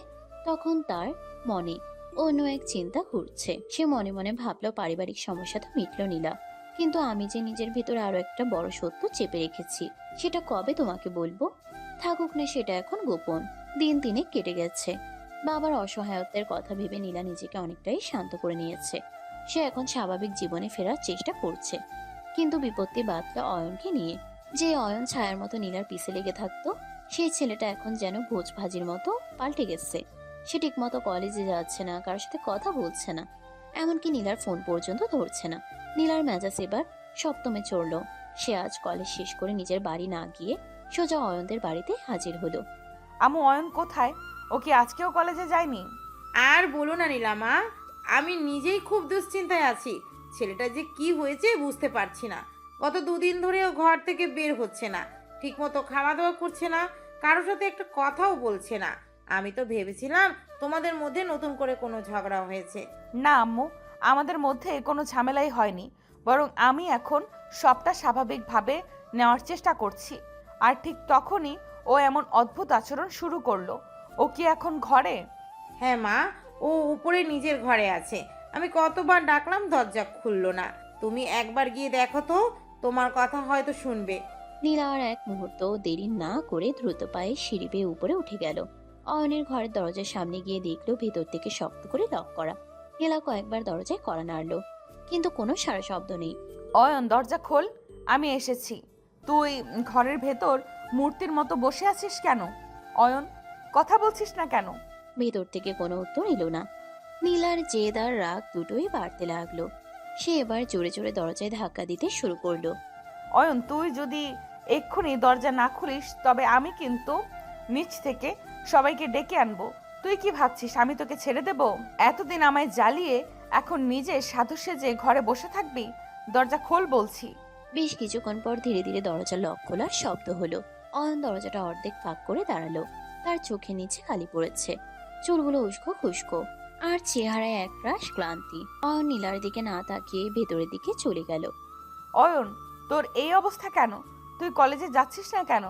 তখন তার মনে অন্য এক চিন্তা ঘুরছে। সে মনে মনে ভাবলো পারিবারিক সমস্যা তো মিটল নীলা, কিন্তু আমি যে নিজের ভিতরে আরো একটা বড় সত্য চেপে রেখেছি, সেটা কবে তোমাকে বলবো? থাকুক না সেটা এখন গোপন। দিন তিনেক কেটে গেছে। বাবার অসহায়ত্বের কথা ভেবে নীলা নিজেকে অনেকটাই শান্ত করে নিয়েছে। সে এখন স্বাভাবিক জীবনে ফেরার চেষ্টা করছে। কিন্তু বিপত্তি বাঁধল অয়নকে নিয়ে। যে অয়ন ছায়ার মতো নীলার পিছে লেগে থাকতো, সেই ছেলেটা এখন যেন ভোজ ভাজির মতো পাল্টে গেছে। সে ঠিক মতো কলেজে যাচ্ছে না, কারোর সাথে কথা বলছে না, এমনকি নীলার ফোন পর্যন্ত ধরছে না। নীলার মেজাজ এবার সপ্তমে চড়ল। সে আজ কলেজ শেষ করে নিজের বাড়ি না গিয়ে সোজা অয়নদের বাড়িতে হাজির হলো। আম্মু অয়ন কোথায়? ও কি আজকেও কলেজে যায়নি? আর বলো না নীলামা, আমি নিজেই খুব দুশ্চিন্তায় আছি। ছেলেটা যে কি হয়েছে বুঝতে পারছি না। গত 2 দিন ধরে ও ঘর থেকে বের হচ্ছে না, ঠিকমতো খাওয়া দাওয়া করছে না, কারোর সাথে একটা কথাও বলছে না। আমি তো ভেবেছিলাম তোমাদের মধ্যে নতুন করে কোনো ঝগড়া হয়েছে। না আম্মু, আমাদের মধ্যে কোনো ঝামেলাই হয়নি, বরং আমি এখন সবটা স্বাভাবিকভাবে নেওয়ার চেষ্টা করছি। আর ঠিক তখনই ও এমন অদ্ভুত আচরণ শুরু করলো। ও কি এখন ঘরে? হ্যাঁ মা, ও উপরে নিজের ঘরে আছে। আমি কতবার ডাকলাম দরজা খুললো না। তুমি একবার গিয়ে দেখো তো, তোমার কথা হয়তো শুনবে। নীলা আর এক মুহূর্ত দেরি না করে দ্রুত পায়ে সিঁড়ি বেয়ে উপরে উঠে গেল। অয়নের ঘরের দরজার সামনে গিয়ে দেখলো ভেতর থেকে শক্ত করে লক করা। নীলা কয়েকবার দরজায় কড়া নাড়লো, কিন্তু কোনো সাড়া শব্দ নেই। অয়ন, দরজা খোল, আমি এসেছি। তুই ঘরের ভেতর মূর্তির মতো বসে আছিস কেন? অয়ন, কথা বলছিস না কেন? ভেতর থেকে কোনো উত্তর এলো না। নীলার জেদ আর রাগ দুটোই বাড়তে লাগলো। সে এবার জোরে জোরে দরজায় ধাক্কা দিতে শুরু করলো। অয়ন, তুই যদি এক্ষুনি দরজা না খুলিস তবে আমি কিন্তু নিচ থেকে সবাইকে ডেকে আনবো। তুই কি ভাবছিস আমি তোকে ছেড়ে দেব? এতদিন আমায় জ্বালিয়ে এখন নিজে সাধু সেজে ঘরে বসে থাকবি? দরজা খোল বলছি। বেশ কিছুক্ষণ পর ধীরে ধীরে দরজা লক খোলার শব্দ হলো। অয়ন দরজাটা অর্ধেক ফাঁক করে দাঁড়ালো। তার চোখের নিচে কালি পড়েছে, চুলগুলো উস্কো খুস্কো, আর চেহারায় একরাশ ক্লান্তি। অয়ন নীলার দিকে না তাকিয়ে ভেতরের দিকে চলে গেল। অয়ন, তোর এই অবস্থা কেন? তুই কলেজে যাচ্ছিস না কেন?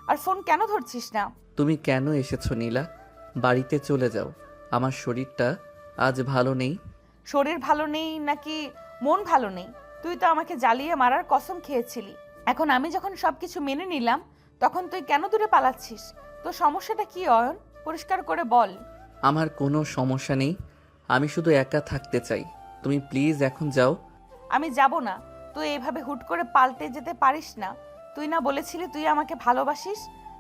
আর ফোন কেন ধরছিস না? তুমি কেন এসেছো নীলা? বাড়িতে চলে যাও। আমার শরীরটা আজ ভালো নেই। শরীর ভালো নেই নাকি মন ভালো নেই? তুই তো আমাকে জ্বালিয়ে মারার কসম খেয়েছিলি। এখন আমি যখন সবকিছু মেনে নিলাম, তখন তুই কেন দূরে পালাচ্ছিস? তোর সমস্যাটা কি অয়ন? পরিষ্কার করে বল। আমার কোনো সমস্যা নেই, আমি শুধু একা থাকতে চাই। তুমি প্লিজ এখন যাও। আমি যাব না। তুই এইভাবে হুট করে পাল্টে যেতে পারিস না। তুই না বলেছিলি তুই আমাকে ভালোবাসিস?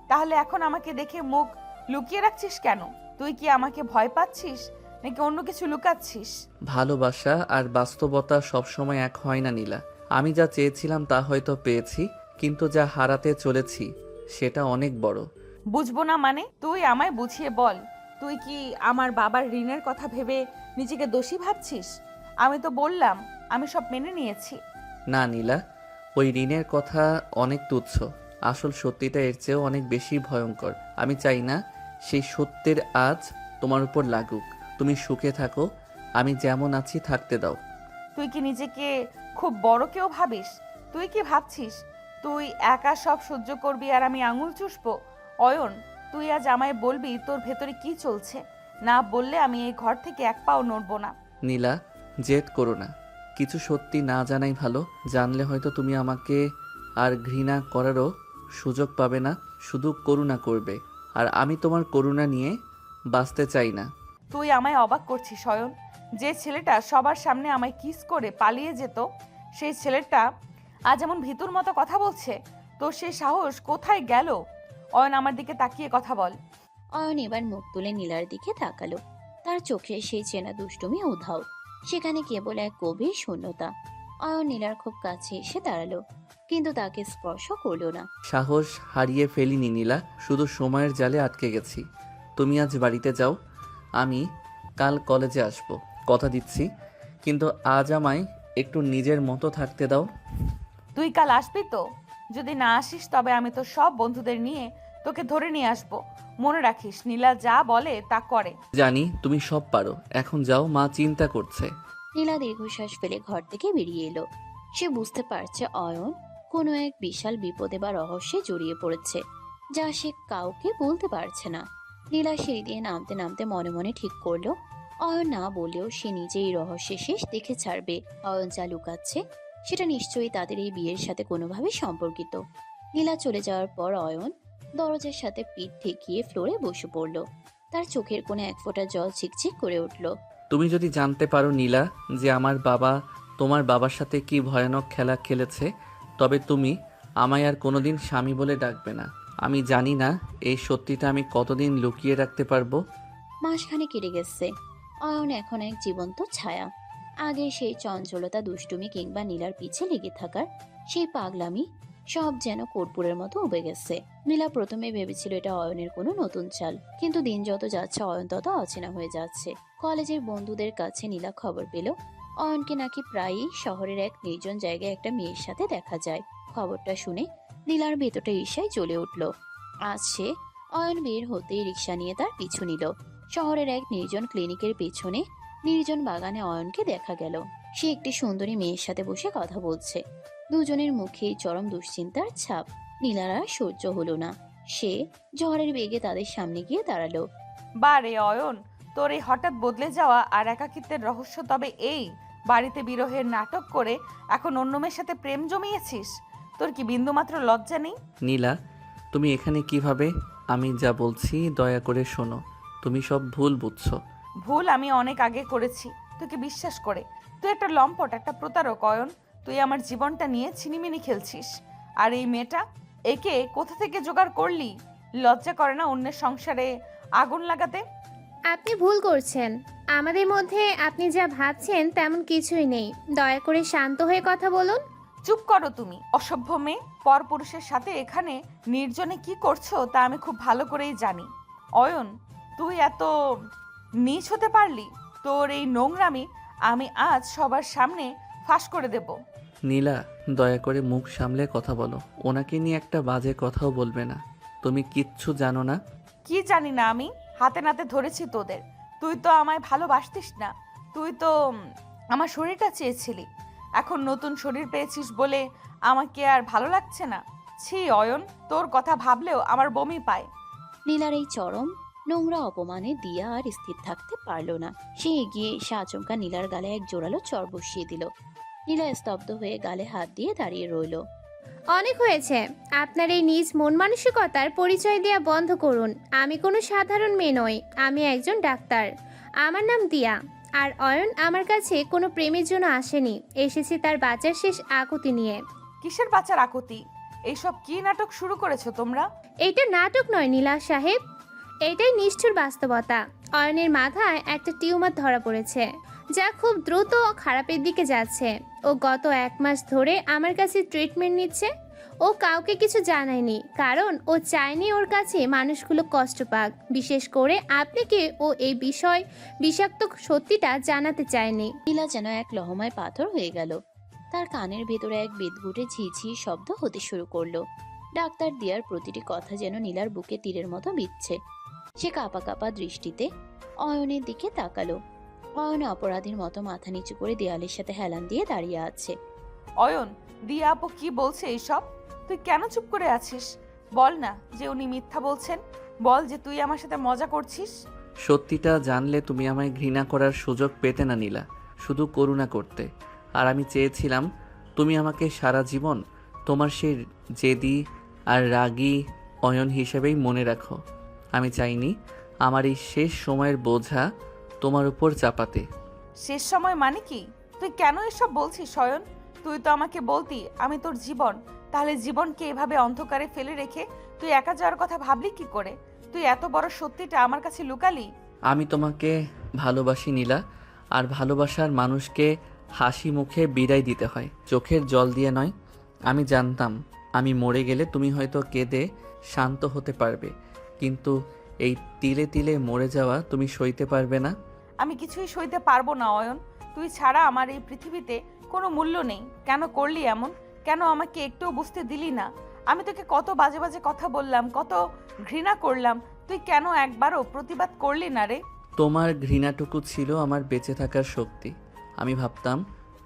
তাহলে এখন আমাকে দেখে মুখ লুকিয়ে রাখছিস কেন? তুই কি আমাকে ভয় পাচ্ছিস নাকি অন্য কিছু লুকাচ্ছিস? ভালোবাসা আর বাস্তবতা সবসময় এক হয় না নীলা। আমি যা চেয়েছিলাম তা হয়তো পেয়েছি, কিন্তু যা হারাতে চলেছি সেটা অনেক বড়। বুঝবো না মানে? তুই আমায় বুঝিয়ে বল। তুই কি আমার বাবার ঋণের কথা ভেবে নিজেকে দোষী ভাবছিস? আমি তো বললাম আমি সব মেনে নিয়েছি। না নীলা, ওই ঋণের কথা অনেক তুচ্ছ। আসল সত্যিটা এর চেয়েও অনেক বেশি ভয়ঙ্কর। আমি চাই না সেই সত্যের আজ তোমার উপর লাগুক। তুমি সুখে থাকো, আমি যেমন আছি থাকতে দাও। তুই কি নিজেকে খুব বড় কেউ ভাবিস? তুই কি ভাবছিস তুই একা সব সহ্য করবি আর আমি আঙুল চুষবো? অয়ন, তুই আজ আমায় বলবি তোর ভেতরে কি চলছে। না বললে আমি এই ঘর থেকে এক পাও নড়বো না। নীলা, জেদ করো না। কিছু সত্যি না জানাই ভালো। জানলে হয়তো তুমি আমাকে আর ঘৃণা করারও সুযোগ পাবে না, শুধু করুণা করবে। আর আমি তোমার করুণা নিয়ে বাঁচতে চাই না। তুই আমায় অবাক করছিস অয়ন। যে ছেলেটা সবার সামনে আমায় কিস করে পালিয়ে যেত, সেই ছেলেটা আজ এমন ভিতুর মতো কথা বলছে। তোর সেই সাহস কোথায় গেল? অয়ন, আমার দিকে তাকিয়ে কথা বল। অয়ন এবার মুখ তুলে নীলার দিকে তাকালো। তার চোখে সেই চেনা দুষ্টুমি উধাও, সেখানে কেবল এক গভীর শূন্যতা। অয়ন নীলার খুব কাছে এসে দাঁড়ালো, কিন্তু তাকে স্পর্শ করলো না। সাহস হারিয়ে ফেলিনি নীলা, শুধু সময়ের জালে আটকে গেছি। তুমি আজ বাড়িতে যাও, আমি কাল কলেজে আসব, কথা দিচ্ছি। কিন্তু আজ আমায় একটু নিজের মতো থাকতে দাও। তুই কাল আসবি তো? যদি না আসিস তবে আমি তো সব বন্ধুদের নিয়ে তোকে ধরে নিয়ে আসবো। মনে রাখিস, নীলা যা বলে তা করে। জানি তুমি সব পারো, এখন যাও, মা চিন্তা করছে। নীলা দীর্ঘশ্বাস ফেলে ঘর থেকে বেরিয়ে এলো। সে বুঝতে পারছে অয়ন কোনো এক বিশাল বিপদে বা রহস্যে জড়িয়ে পড়েছে, যা সে কাউকে বলতে পারছে না। নীলা সিঁড়ি দিয়ে নামতে নামতে মনে মনে ঠিক করলো, অয়ন না বললেও সে নিজে এই রহস্যের শেষ দেখে ছাড়বে। অয়ন যা লুকাচ্ছে সেটা নিশ্চয়ই তাদের এই বিয়ের সাথে কোনোভাবে সম্পর্কিত। নীলা চলে যাওয়ার পর অয়ন দরজার সাথে পিঠ ঠেকিয়ে ফ্লোরে বসে পড়ল। তার চোখের কোণে এক ফোঁটা জল চিকচিক করে উঠল। তুমি যদি জানতে পারো নীলা যে আমার বাবা তোমার বাবার সাথে কি ভয়ানক খেলা খেলেছে, তবে তুমি আমায় আর কোনোদিন স্বামী বলে ডাকবে না। আমি জানি না এই সত্যিটা আমি কতদিন লুকিয়ে রাখতে পারবো। মাসখানে কেটে গেছে। অয়ন এখন এক জীবন্ত ছায়া। আগে সেই চঞ্চলতা, দুষ্টুমি কিংবা নীলার পিছে লেগে থাকার সেই পাগলামি সব যেন কর্পূরের মতো উবে গেছে। নীলা প্রথমে ভেবেছিল এটা অয়নের কোনো নতুন চাল, কিন্তু দিন যত যাচ্ছে অয়ন তত অচেনা হয়ে যাচ্ছে। কলেজের বন্ধুদের কাছে নীলা খবর পেল অয়নকে নাকি প্রায়ই শহরের এক নির্জন জায়গায় একটা মেয়ের সাথে দেখা যায়। খবরটা শুনে নীলার ভেতরটা ঈর্ষায় জ্বলে উঠল। আজ সে অয়ন বের হতেই রিক্সা নিয়ে তার পিছু নিল। শহরের এক নির্জন ক্লিনিকের পেছনে নির্জন বাগানে অয়নকে দেখা গেল। সে একটি সুন্দরী মেয়ের সাথে বসে কথা বলছে। দুজনের মুখেই চরম দুশ্চিন্তার ছাপ। নীলার আর সহ্য হলো না। সে ঝড়ের বেগে তাদের সামনে গিয়ে দাঁড়ালো। বারে অয়ন, তোর এই হঠাৎ বদলে যাওয়া আর একাকিত্বের রহস্য তবে এই, বাড়িতে বিরহের নাটক করে এখন অন্য মেয়ের সাথে প্রেম জমিয়েছিস? তোর কি বিন্দুমাত্র লজ্জা নেই? নীলা, তুমি এখানে কিভাবে? আমি যা বলছি দয়া করে শোনো। তুমি সব ভুল বুঝছো। ভুল আমি অনেক আগে করেছি তোকে বিশ্বাস করে। তুই একটা লম্পট, একটা প্রতারক অয়ন। তুই আমার জীবনটা নিয়ে ছিনিমিনি খেলছিস। আর এই মেয়েটা, একে কোথা থেকে জোগাড় করলি? লজ্জা করে না অন্যের সংসারে আগুন লাগাতে? আপনি ভুল করছেন। আমাদের মধ্যে আপনি যা ভাবছেন তেমন কিছুই নেই। দয়া করে শান্ত হয়ে কথা বলুন। চুপ করো তুমি, অসভ্য মেয়ে। পরপুরুষের সাথে এখানে নির্জনে কি করছো তা আমি খুব ভালো করেই জানি। অয়ন, তুই এত নীচ হতে পারলি? তোর এই নোংরামি আমি আজ সবার সামনে ফাঁস করে দেব। নীলা, দয়া করে মুখ সামলে কথা বলো। ওনাকে নিয়ে একটা বাজে কথাও বলবে না। তুমি কিচ্ছু জানো না। কি জানি না আমি? হাতে নাতে ধরেছি তোদের। তুই তো আমায় ভালোবাসতিস না। তুই তো আমার শরীরটা চেয়েছিলি। এখন নতুন শরীর পেয়েছিস বলে আমাকে আর ভালো লাগছে না? ছি অয়ন, তোর কথা ভাবলেও আমার বমি পায়। নীলার এই চরম নোংরা অপমানে দিয়া আর স্থির থাকতে পারল না। সে এগিয়ে এসে আচমকা নীলার গালে এক জোরালো চর বসিয়ে দিল। নীলা স্তব্ধ হয়ে গালে হাত দিয়ে দাঁড়িয়ে রইল। অনেক হয়েছে। আপনার এই নিজ মন মানসিকতার পরিচয় দেওয়া বন্ধ করুন। আমি কোনো সাধারণ মেয়ে নই, আমি একজন ডাক্তার। আমার নাম দিয়া। আর অয়ন আমার কাছে কোনো প্রেমের জন্য আসেনি, এসেছে তার বাচ্চার শেষ আকুতি নিয়ে। কিসের বাচ্চার আকুতি? এইসব কি নাটক শুরু করেছো তোমরা? এইটা নাটক নয় নীলা সাহেব, এটাই নিষ্ঠুর বাস্তবতা। অয়নের মাথায় একটা টিউমার ধরা পড়েছে, যা খুব দ্রুত খারাপের দিকে যাচ্ছে। ও গত 1 মাস ধরে আমার কাছে ট্রিটমেন্ট নিচ্ছে। ও কাউকে কিছু জানায়নি, কারণ ও চায়নি ওর কাছে মানুষগুলো কষ্ট পাক। বিশেষ করে আপনাকে ও এই বিষাক্ত সত্যিটা জানাতে চায়নি। নীলা যেন এক লহমায় পাথর হয়ে গেল। তার কানের ভেতরে এক বিদঘুটে ঝিঝি শব্দ হতে শুরু করলো। ডাক্তার দিয়ার প্রতিটি কথা যেন নীলার বুকে তীরের মতো বিচ্ছে। সে কাঁপা কাঁপা দৃষ্টিতে অয়নের দিকে তাকালো। অয়ন অপরাধীর মতো মাথা নিচু করে দেয়ালের সাথে হেলান দিয়ে দাঁড়িয়ে আছে। অয়ন, দিয়া আপু কি বলছে এইসব? তুই কেন চুপ করে আছিস? বল না যে উনি মিথ্যা বলছেন। বল যে তুই আমার সাথে মজা করছিস। সত্যিটা জানলে তুমি আমায় ঘৃণা করার সুযোগ পেতে না নীলা, শুধু করুণা করতে। আর আমি চেয়েছিলাম তুমি আমাকে সারা জীবন তোমার সেই জেদি আর রাগী অয়ন হিসেবেই মনে রাখো। আমি চাইনি আমার এই শেষ সময়ের বোঝা তোমার উপর চাপাতে। শেষ সময় মানে কি? তুই কেন এসব বলছিস অয়ন? তুই তো আমাকে বলতি আমি তোর জীবন। তাহলে জীবনকে এভাবে অন্ধকারে ফেলে রেখে তুই একা যাওয়ার কথা ভাবলি কি করে? তুই এত বড় সত্যিটা আমার কাছে লুকালি। আমি তোমাকে ভালোবাসি নীলা, আর ভালোবাসার মানুষকে হাসি মুখে বিদায় দিতে হয়, চোখের জল দিয়ে নয়। আমি জানতাম আমি মরে গেলে তুমি হয়তো কেঁদে শান্ত হতে পারবে, কিন্তু এই তিলে তিলে মরে যাওয়া তুমি সইতে পারবে না। আমি কিছুই সইতে পারবো না অয়ন। তুই ছাড়া আমার এই পৃথিবীতে কোনো মূল্য নেই। কেন করলি এমন? কেন আমাকে একটুও বুঝতে দিলি না? আমি তোকে কত বাজে বাজে কথা বললাম, কত ঘৃণা করলাম, তুই কেন একবারও প্রতিবাদ করলি না রে? তোমার ঘৃণাটুকু ছিল আমার বেঁচে থাকার শক্তি। আমি ভাবতাম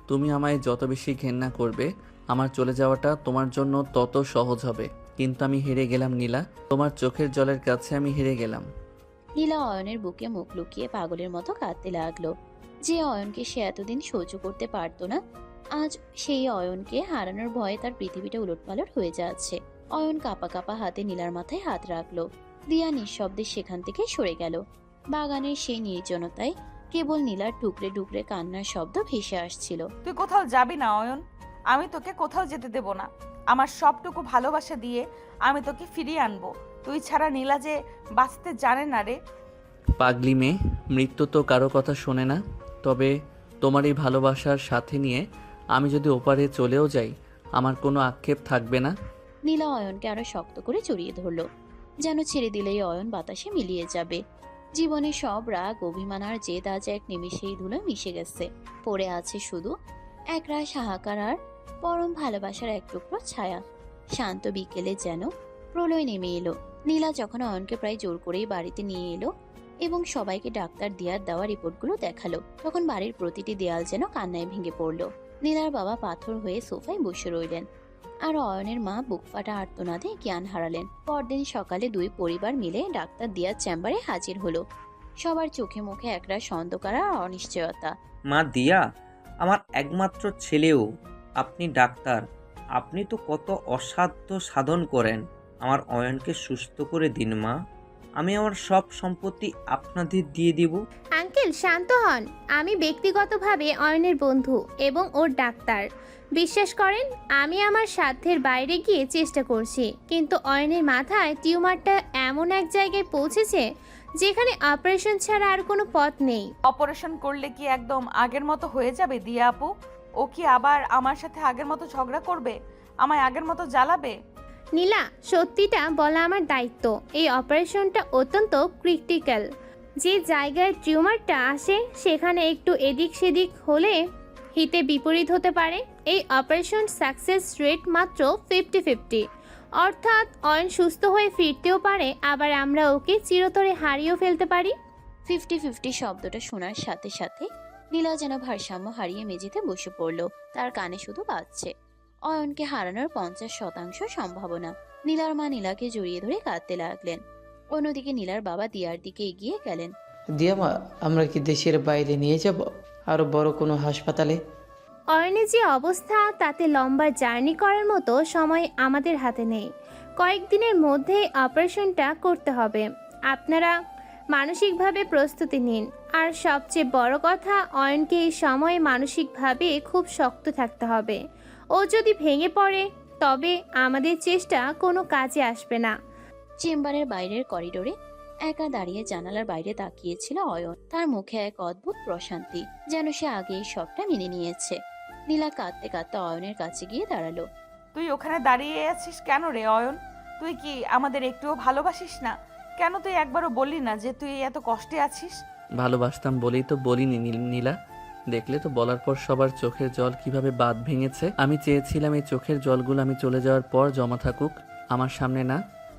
তুমি আমায় যত বেশি ঘেন্না করবে আমার চলে যাওয়াটা তোমার জন্য তত সহজ হবে, কিন্তু আমি হেরে গেলাম নীলা। তোমার চোখের জলের কাছে আমি হেরে গেলাম। নীলা অয়নের বুকে মুখ লুকিয়ে পাগলের মতো কাঁদতে লাগলো। যে অয়নকে সে এতদিন সহ্য করতে পারতো না, আজ সেই অয়নকে হারানোর ভয়ে তার পৃথিবীটা উলটপালট হয়ে যাচ্ছে। অয়ন কাঁপা কাঁপা হাতে নীলার মাথায় হাত রাখলো। দিয়া নিঃশব্দে সেখান থেকে সরে গেল। বাগানের সেই নির্জনতায় কেবল নীলার টুকরে টুকরে কান্নার শব্দ ভেসে আসছিল। তুই কোথাও যাবি না অয়ন। আমি তোকে কোথাও যেতে দেব না। আমার সবটুকু ভালোবাসা দিয়ে আমি তোকে ফিরিয়ে আনবো। তুই ছাড়া নীলা যে বাঁচতে জানে না রে। পাগলি মেয়ে, মৃত্যু তো কারো কথা শোনে না। তবে তোমার এই ভালোবাসার সাথে নিয়ে আমি যদি ওপারে চলেও যাই আমার কোনো আক্ষেপ থাকবে না। নীলা অয়নকে আরো শক্ত করে জড়িয়ে ধরলো, যেন ছেড়ে দিলেই অয়ন বাতাসে মিলিয়ে যাবে। জীবনের সব রাগ, অভিমান আর জেদ আজ এক নিমিষেই ধুলোয় মিশে গেছে। পড়ে আছে শুধু একরাশ হাহাকার আর পরম ভালোবাসার এক টুকরো ছায়া। শান্ত বিকেলে যেন প্রলয় নেমে এলো। নীলা যখন অয়নকে প্রায় জোর করেই বাড়িতে নিয়ে এলো এবং সবাইকে ডাক্তার দিয়ার দেওয়া রিপোর্টগুলো দেখালো, তখন বাড়ির প্রতিটি দেয়াল যেন কান্নায় ভেঙে পড়লো। নীলার বাবা পাথর হয়ে সোফায় বসে রইলেন, আর অয়নের মা বুক ফাটা আর্তনাদে জ্ঞান হারালেন। পরদিন সকালে দুই পরিবার মিলে ডাক্তার দিয়ার চেম্বারে হাজির হলো। সবার চোখে মুখে একরাশ অন্ধকার আর অনিশ্চয়তা। মা দিয়া, আমার একমাত্র ছেলেও, আপনি ডাক্তার, আপনি তো কত অসাধ্য সাধন করেন। আমার অয়নকে সুস্থ করে দিন মা, আমি আমার সব সম্পত্তি আপনাদের দিয়ে দিব। আঙ্কেল শান্ত হন, আমি ব্যক্তিগতভাবে অয়নের বন্ধু এবং ওর ডাক্তার। বিশ্বাস করেন, আমি আমার সাধ্যের বাইরে গিয়ে চেষ্টা করছি, কিন্তু অয়নের মাথায় টিউমারটা এমন এক জায়গায় পৌঁছেছে যেখানে অপারেশন ছাড়া আর কোনো পথ নেই। অপারেশন করলে কি একদম আগের মতো হয়ে যাবে দিয়া আপু? ও কি আবার আমার সাথে আগের মতো ঝগড়া করবে, আমায় আগের মতো জ্বালাবে? নীলা, সত্যিটা বলা আমার দায়িত্ব। এই অপারেশনটা অত্যন্ত ক্রিটিক্যাল। যে জায়গায় টিউমারটা আসে সেখানে একটু এদিক সেদিক হলে হিতে বিপরীত হতে পারে। এই অপারেশন সাকসেস রেট মাত্র 50-50, অর্থাৎ অয়ন সুস্থ হয়ে ফিরতেও পারে, আবার আমরা ওকে চিরতরে হারিয়েও ফেলতে পারি। 50-50 শব্দটা শোনার সাথে সাথে নীলা যেন ভারসাম্য হারিয়ে মেঝেতে বসে পড়ল। তার কানে শুধু বাজছে অয়নকে হারানোর 50% সম্ভাবনা। নীলার মা নীলাকে জড়িয়ে ধরে কাঁদতে লাগলেন। অন্যদিকে নীলার বাবা দিয়ার দিকে এগিয়ে গেলেন। দিয়া মা, আমরা কি দেশের বাইরে নিয়ে যাব, আরো বড় কোনো হাসপাতালে? অয়নের যে অবস্থা, তাতে লম্বা জার্নি করার মতো সময় আমাদের হাতে নেই। কয়েকদিনের মধ্যে অপারেশনটা করতে হবে। আপনারা মানসিকভাবে প্রস্তুতি নিন, আর সবচেয়ে বড় কথা, অয়নকে এই সময়ে মানসিকভাবে খুব শক্ত থাকতে হবে। ও যদি ভেঙে পড়ে তবে আমাদের চেষ্টা কোনো কাজে আসবে না। চেম্বারের বাইরের করিডোরে একা দাঁড়িয়ে জানালার বাইরে তাকিয়েছিল অয়ন। তার মুখে এক অদ্ভুত প্রশান্তি, যেন সে আগেই সবটা মেনে নিয়েছে। নীলা কাঁদতে কাঁদতে অয়নের কাছে গিয়ে দাঁড়ালো। তুই ওখানে দাঁড়িয়ে আছিস কেন রে অয়ন? তুই কি আমাদের একটুও ভালোবাসিস না? কেন তুই একবারও বললি না যে তুই এত কষ্টে আছিস? ভালোবাসতাম বলেই তো বলিনি নীলা। দেখলে তো বলার পর সবার চোখের জল কিভাবে বাঁধ ভেঙেছে। আমি চেয়েছিলাম এই চোখের জলগুলো আমি চলে যাওয়ার পর জমা থাকুক, আমার সামনে না।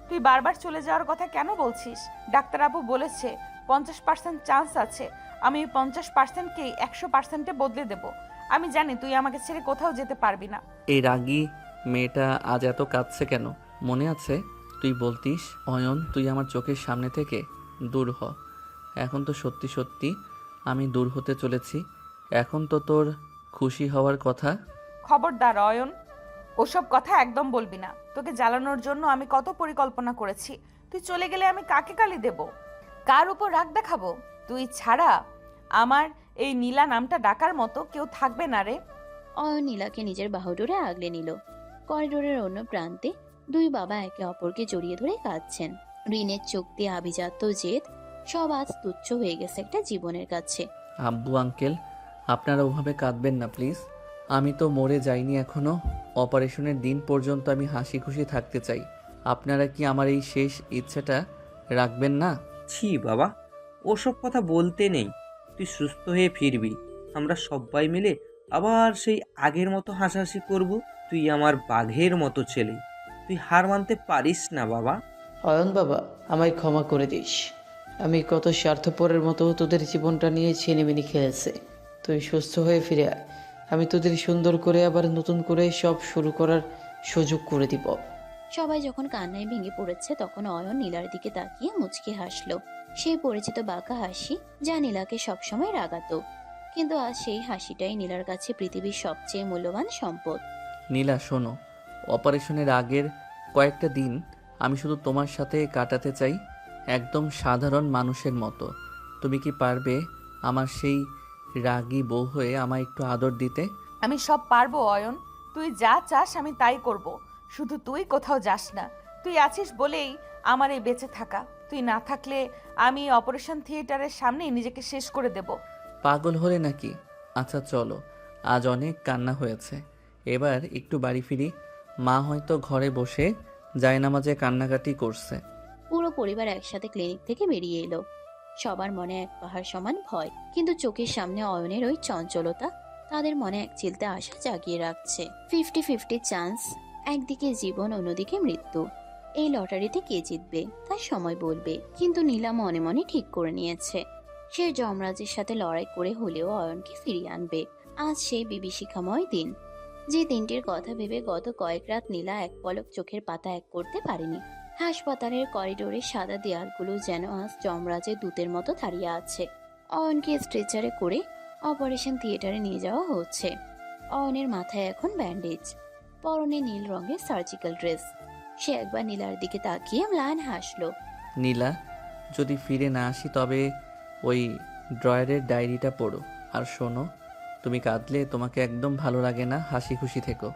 তুই বারবার চলে যাওয়ার কথা কেন বলছিস? ডাক্তার আপু বলেছে 50% চান্স আছে। আমি 50%কেই 100%-এ বদলে দেব। আমি জানি তুই আমাকে ছেড়ে কোথাও যেতে পারবি না। এই রাগী মেয়েটা আজ এত কাঁদছে কেন? মনে আছে তুই বলতিস, অয়ন তুই আমার চোখের সামনে থেকে দূর হ। এখন তো সত্যি সত্যি আমি দূর হতে চলেছি। এখন তো তোর খুশি হওয়ার কথা। খবরদার অয়ন, ওসব কথা একদম বলবি না। তোকে জ্বালানোর জন্য আমি কত পরিকল্পনা করেছি। তুই চলে গেলে আমি কাকে গালি দেব, কার উপর রাগ দেখাবো? তুই ছাড়া আমার এই নীলা নামটা ডাকার মতো কেউ থাকবে না রে। অয়ন নীলাকে নিজের বাহুডোরে আগলে নিল। করিডোরের অন্য প্রান্তে দুই বাবা একে অপরকে জড়িয়ে ধরে কাঁদছেন। ঋণের চোখ দিয়ে আভিজাত্য জেদ সব আজ তুচ্ছ হয়ে গেছে একটা জীবনের কাছে। আব্বু আঙ্কেল, আপনারা ওভাবে কাঁদবেন না প্লিজ। আমি তো মরে যাইনি এখনো। অপারেশনের দিন পর্যন্ত আমি হাসি খুশি থাকতে চাই। আপনারা কি আমার এই শেষ ইচ্ছেটা রাখবেন না? ছি বাবা, ওসব কথা বলতে নেই। তুই সুস্থ হয়ে ফিরবি, আমরা সবাই মিলে আবার সেই আগের মতো হাসাহাসি করব। তুই আমার বাঘের মতো ছেলে, তুই হার মানতে পারিস না বাবা। অয়ন বাবা, আমায় ক্ষমা করে দিস। আমি কত স্বার্থপরের মতো তোদের জীবনটা নিয়ে ছিনিমিনি খেয়েছে। তুই সুস্থ হয়ে ফিরে আয়, আমি তোদের সুন্দর করে আবার নতুন করে সব শুরু করার সুযোগ করে দিব। সবাই যখন কান্নায় ভেঙে পড়েছে তখন অয়ন নীলার দিকে তাকিয়ে মুচকি হাসলো। সেই পরিচিত বাঁকা হাসি যা নীলাকে সবসময় রাগাতো, কিন্তু আজ সেই হাসিটাই নীলার কাছে পৃথিবীর সবচেয়ে মূল্যবান সম্পদ। নীলা শোনো, অপারেশনের আগের কয়েকটা দিন আমি শুধু তোমার সাথে কাটাতে চাই, একদম সাধারণ মানুষের মতো। তুমি কি পারবে আমার সেই রাগী বউ হয়ে আমায় একটু আদর দিতে? আমি সব পারবো অয়ন, তুই যা চাস আমি তাই করব। শুধু তুই কোথাও যাস না। তুই আছিস বলেই আমার এই বেঁচে থাকা। তুই না থাকলে আমি অপারেশন থিয়েটারের সামনেই নিজেকে শেষ করে দেব। পাগল হলে নাকি? আচ্ছা চলো, আজ অনেক কান্না হয়েছে, এবার একটু বাড়ি ফিরি। মা হয়তো ঘরে বসে জায়নামাজে কান্নাকাটি করছে। পুরো পরিবার একসাথে ক্লিনিক থেকে বেরিয়ে এলো। সবার মনে এক পাহাড় সমান ভয়, কিন্তু চোখের সামনে অয়নের ওই চঞ্চলতা তাদের মনে এক চিলতে আশা জাগিয়ে রাখছে। 50-50 চান্স, একদিকে জীবন অন্যদিকে মৃত্যু। এই লটারিতে কে জিতবে তার সময় বলবে, কিন্তু নীলা মনে মনে ঠিক করে নিয়েছে সে যমরাজের সাথে লড়াই করে হলেও অয়নকে ফিরিয়ে আনবে। আজ সেই বিভীষিকাময় দিন, যে দিনটির কথা ভেবে গত কয়েক রাত নীলা এক পলক চোখের পাতা এক করতে পারেনি। হাসপাতালের করিডোরে সাদা দেয়ালগুলো যেন আজ যমরাজের দূতের মতো দাঁড়িয়ে আছে। অয়নকে স্ট্রেচারে করে অপারেশন থিয়েটারে নিয়ে যাওয়া হচ্ছে। অয়নের মাথায় এখন ব্যান্ডেজ, পরনে নীল রঙের সার্জিক্যাল ড্রেস। সে একবার নীলার দিকে তাকিয়ে ম্লান হাসলো। নীলা, যদি ফিরে না আসি তবে ওই ড্রয়ারের ডায়েরিটা পড়ো। আর শোনো, তুমি কাঁদলে তোমাকে একদম ভালো লাগে না, হাসি খুশি থেকো।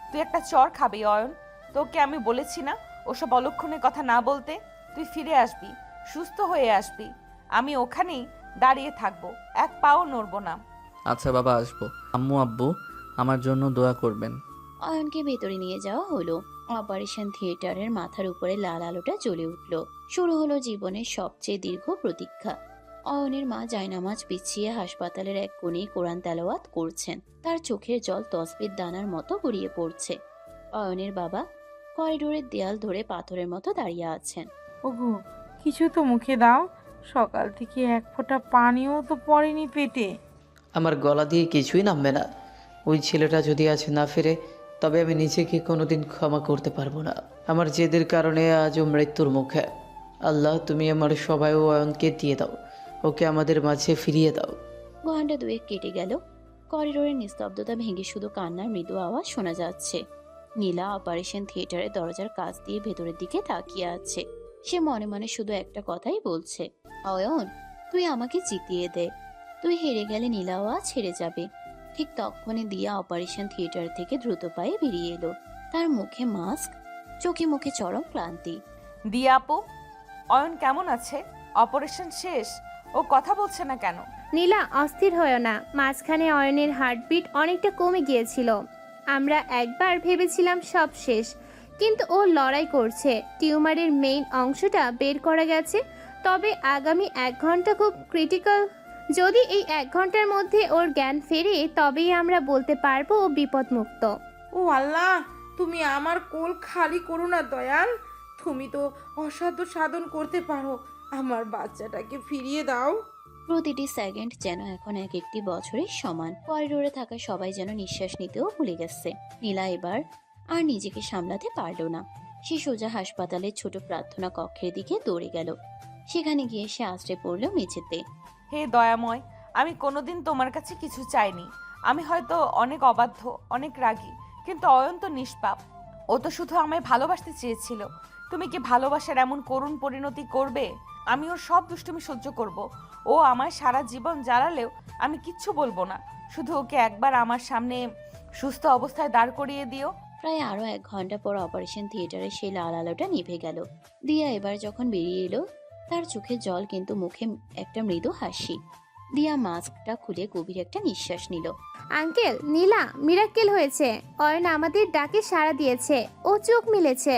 তুই একটা চর খাবি অয়ন, তোকে আমি বলেছি না ওসব অলক্ষণের কথা না বলতে। তুই ফিরে আসবি, সুস্থ হয়ে আসবি, আমি ওখানেই দাঁড়িয়ে থাকবো, এক পাও নড়বো না। আচ্ছা বাবা, আসবো। আম্মু আব্বু আমার জন্য দোয়া করবেন। অয়নকে ভেতরে নিয়ে যাওয়া হলো। অপারেশন থিয়েটারের মাথার উপরে লাল আলোটা জ্বলে উঠল। শুরু হলো জীবনের সবচেয়ে দীর্ঘ প্রতীক্ষা। অয়নের মা জায়নামাজ বিছিয়ে হাসপাতালের এক কোণে কোরআন তেলাওয়াত করছেন। তার চোখের জল তসবির দানার মতো গড়িয়ে পড়ছে। অয়নের বাবা করিডোরের দেয়াল ধরে পাথরের মতো দাঁড়িয়ে আছেন। ওগো, কিছু তো মুখে দাও, সকাল থেকে এক ফোঁটা পানিও তো পড়েনি পেটে। আমার গলা দিয়ে কিছুই নামবে না। ওই ছেলেটা যদি আজ না ফিরে, তবে আমি নিজেকে কোনোদিন ক্ষমা করতে পারবো না। আমার জেদের কারণে আজও মৃত্যুর মুখে। আল্লাহ, তুমি আমার সবাই অয়নকে দিয়ে দাও, ওকে আমাদের মাঝে ফিরিয়ে দাও। ঘন্টা দুয়েক কেটে গেল। করিডোরের নিস্তব্ধতা ভেঙে শুধু কান্নার মৃদু আওয়াজ শোনা যাচ্ছে। নীলা অপারেশন থিয়েটারের দরজার কাছ দিয়ে ভেতরের দিকে তাকিয়ে আছে। সে মনে মনে শুধু একটা কথাই বলছে, অয়ন, তুই আমাকে জিতিয়ে দে। তুই হেরে গেলে নীলাও আজ হেরে যাবে। ঠিক তখনই দিয়া অপারেশন থিয়েটার থেকে দ্রুত পায়ে বেরিয়ে এলো। তার মুখে মাস্ক, চোখে মুখে চরম ক্লান্তি। দিয়া আপু, অয়ন কেমন আছে? অপারেশন শেষ, ও কথা বলছে না কেন? নীলা, অস্থির হয়েও না। মাঝখানে অয়নের হার্টবিট অনেকটা কমে গিয়েছিল। আমরা একবার ভেবেছিলাম সব শেষ, কিন্তু ও লড়াই করছে। টিউমারের মেইন অংশটা বের করা গেছে, তবে আগামী 1 ঘন্টা খুব ক্রিটিক্যাল। যদি এই 1 ঘন্টার মধ্যে ওর জ্ঞান ফেরে, তবেই আমরা বলতে পারবো ও বিপদমুক্ত। ও আল্লাহ, তুমি আমার কোল খালি করো না দয়াল, তুমি তো অসাধ্য সাধন করতে পারো, আমার বাচ্চাটাকে ফিরিয়ে দাও। প্রতিটি সেকেন্ড যেন এখন এক একটি বছরের সমান। করিডোরে থাকা সবাই যেন নিঃশ্বাস নিতেও ভুলে গেছে। নীলা এবার আর নিজেকে সামলাতে পারল না। সে সোজা হাসপাতালের ছোট প্রার্থনা কক্ষের দিকে দৌড়ে গেল। সেখানে গিয়ে সে আশ্রয় পড়ল মেঝেতে। হে দয়াময়, আমি কোনোদিন তোমার কাছে কিছু চাইনি। আমি হয়তো অনেক অবাধ্য, অনেক রাগী, কিন্তু অয়ন তো নিষ্পাপ। ও তো শুধু আমায় ভালোবাসতে চেয়েছিল। তুমি কি ভালোবাসার এমন করুণ পরিণতি করবে? আমি ওর সব দুষ্টুমি সহ্য করব। ও আমায় সারা জীবন জ্বালালেও আমি কিচ্ছু বলবো না। শুধু ওকে একবার আমার সামনে সুস্থ অবস্থায় দাঁড় করিয়ে দিও। প্রায় আরো 1 ঘন্টা পর অপারেশন থিয়েটারে সেই লাল আলোটা নিভে গেল। দিয়া এবার যখন বেরিয়ে এলো, তার চোখে জল, কিন্তু মুখে একটা মৃদু হাসি। দিয়া মাস্কটা খুলে গভীর একটা নিঃশ্বাস নিল। আঙ্কেল, নীলা, মিরাক্কেল হয়েছে। অয়ন আমাদের ডাকে সাড়া দিয়েছে, ও চোখ মিলেছে।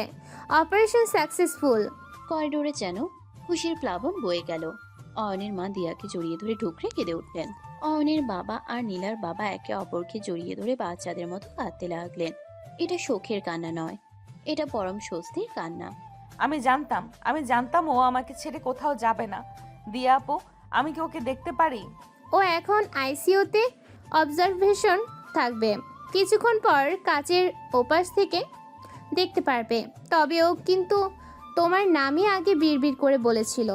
Operation successful. করিডোরে যেন খুশির প্লাবন বয়ে গেল। অয়নের মা দিয়াকে জড়িয়ে ধরে ঢুকরে কেঁদে উঠলেন। অয়নের বাবা আর নীলার বাবা একে অপরকে জড়িয়ে ধরে বাচ্চাদের মতো কাঁদতে লাগলেন। এটা শোকের কান্না নয়, এটা পরম স্বস্তির কান্না। আমি জানতাম ও আমাকে ছেড়ে কোথাও যাবে না। দিয়া আপু, আমি কি ওকে দেখতে পারি? ও এখন আইসিইউতে অবজারভেশন থাকবে। কিছুক্ষণ পর কাচের ওপাশ থেকে দেখতে পারবে। তবে ও কিন্তু তোমার নামই আগে বিড়বিড় করে বলেছিল।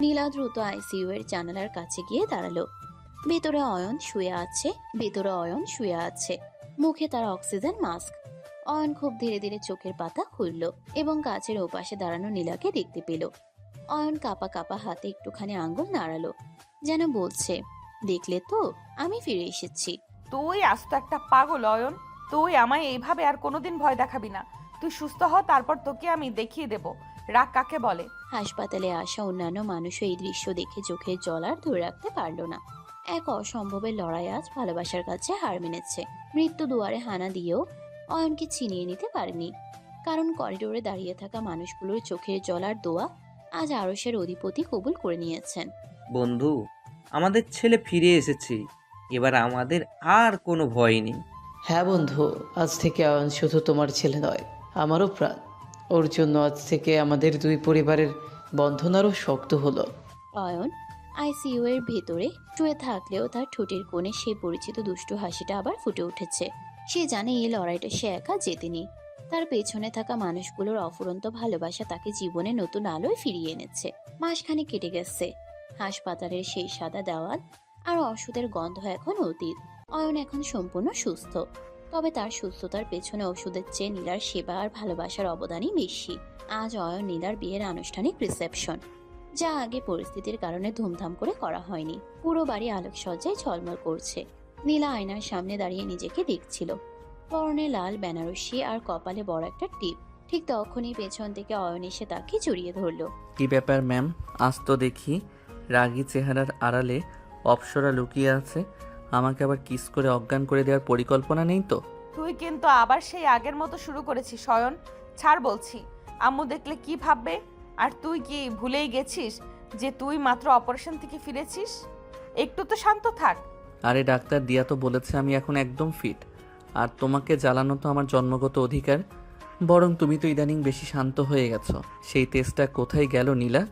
নীলা দ্রুত আইসিইউ এর জানালার কাছে গিয়ে দাঁড়ালো। ভেতরে অয়ন শুয়ে আছে, মুখে তার অক্সিজেন মাস্ক। অয়ন খুব ধীরে ধীরে চোখের পাতা খুলল এবং কাচের ওপাশে দাঁড়ানো নীলাকে দেখতে পেল। অয়ন কাপা কাপা হাতে একটুখানি আঙ্গুল নাড়ালো, যেন বলছে, দেখলে তো, আমি ফিরে এসেছি। তুই আস্ত একটা পাগল অয়ন। তুই আমায় এইভাবে আর কোনোদিন ভয় দেখাবি না। তুই সুস্থ হ, তারপর তোকে আমি দেখিয়ে দেব রাগ কাকে বলে। হাসপাতালে আসা অন্যান্য মানুষও এই দৃশ্য দেখে চোখের জল আর ধরে রাখতে পারল না। এক অসম্ভবের লড়াই আজ ভালোবাসার কাছে হার মেনেছে। মৃত্যু দুয়ারে হানা দিয়েও অয়নকে চিনিয়ে নিতে পারেনি, কারণ করিডোরে দাঁড়িয়ে থাকা মানুষগুলোর চোখের জল আর দোয়া আজ আরশের অধিপতি কবুল করে নিয়েছেন। বন্ধু, আমাদের ছেলে ফিরে এসেছে, এবার আমাদের আর কোনো ভয় নেই। হ্যাঁ বন্ধু, আজ থেকে অয়ন শুধু তোমার ছেলে নয়, আমারও প্রাণ। ওর জন্য আজ থেকে আমাদের দুই পরিবারের বন্ধন আরও শক্ত হলো। অয়ন আইসিইউ এর ভেতরে শুয়ে থাকলেও তার ঠোঁটের কোণে সেই পরিচিত দুষ্টু হাসিটা আবার ফুটে উঠেছে। সে জানে এই লড়াইটা সে একা জেতেনি, তার পেছনে থাকা মানুষগুলোর অফুরন্ত ভালোবাসা তাকে জীবনে নতুন আলোয় ফিরিয়ে এনেছে। মাসখানে কেটে গেছে, হাসপাতালের সেই সাদা দেওয়াল আর ওষুধের গন্ধ এখন অতীত। অয়ন এখন সম্পূর্ণ সুস্থ, তবে তার সুস্থতার পেছনে ওষুধের চেয়ে নীলার সেবা আর ভালোবাসার অবদানই বেশি। আজ অয়ন নীলার বিয়ের আনুষ্ঠানিক রিসেপশন, যা আগে পরিস্থিতির কারণে ধুমধাম করে করা হয়নি। পুরো বাড়ি আলোকসজ্জায় ঝলমল করছে। নীলা আয়নার সামনে দাঁড়িয়ে নিজেকে দেখছিল, পরনে লাল বেনারসি আর কপালে বড় একটা টিপ। ঠিক তখনই পেছন থেকে অয়ন এসে তাকে জড়িয়ে ধরলো। কি ব্যাপার ম্যাম? আজ তো দেখি রাগী চেহারার আড়ালে অপসরা লুকিয়ে আছে। আমাকে আবার কিস করে অজ্ঞান করে দেওয়ার পরিকল্পনা নেই তো? তুই কিন্তু আবার সেই আগের মতো শুরু করেছিস অয়ন। ছাড় বলছি, আম্মু দেখলে কি ভাববে? আর তুই কি ভুলেই গেছিস যে তুই মাত্র অপারেশন থেকে ফিরেছিস? একটু তো শান্ত থাক। আরে ডাক্তার দিয়া তো বলেছে আমি এখন একদম ফিট, আর তোমাকে জ্বালানো তো আমার জন্মগত অধিকার। বরং তুমি তো ইদানিং বেশি শান্ত হয়ে গেছো। সেই তেজটা কোথায় গেল নীলা?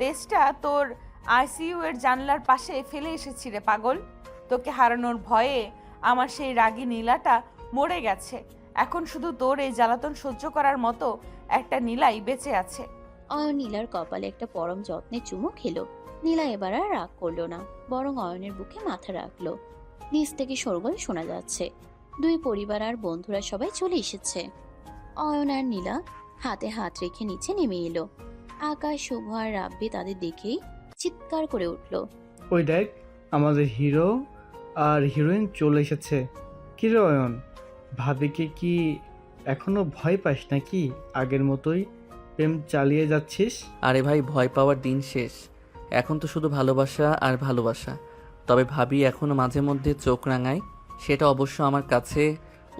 তেজটা তোর আইসিইউ এর জানলার পাশে ফেলে এসেছি রে পাগল। তোকে হারানোর ভয়ে আমার সেই রাগী নীলাটা মরে গেছে। এখন শুধু তোর এই জ্বালাতন সহ্য করার মতো একটা নীলাই বেঁচে আছে। অয়ন নীলার কপালে একটা পরম যত্নে চুমু খেলো। নীলা এবার আর রাগ করলো না, বরং অয়নের বুকে মাথা রাখলো। নিচ থেকে শোরগোল শোনা যাচ্ছে। দুই পরিবার আর বন্ধুরা সবাই চলে এসেছে। অয়ন আর নীলা হাতে হাত রেখে নিচে নেমে এলো। আকাশ, শুভ আর রাব্বি তাদের দেখেই চিৎকার করে উঠল। ওই দেখ, আমাদের হিরো আর হিরোইন চলে এসেছে। কি রে অয়ন, ভাবিকে কি এখনো ভয় পাস নাকি? আগের মতোই প্রেম চালিয়ে যাচ্ছিস? আরে ভাই, ভয় পাওয়ার দিন শেষ। এখন তো শুধু ভালোবাসা আর ভালোবাসা। তবে ভাবি এখনো মাঝে মধ্যে চোখ রাঙায়, সেটা অবশ্য আমার কাছে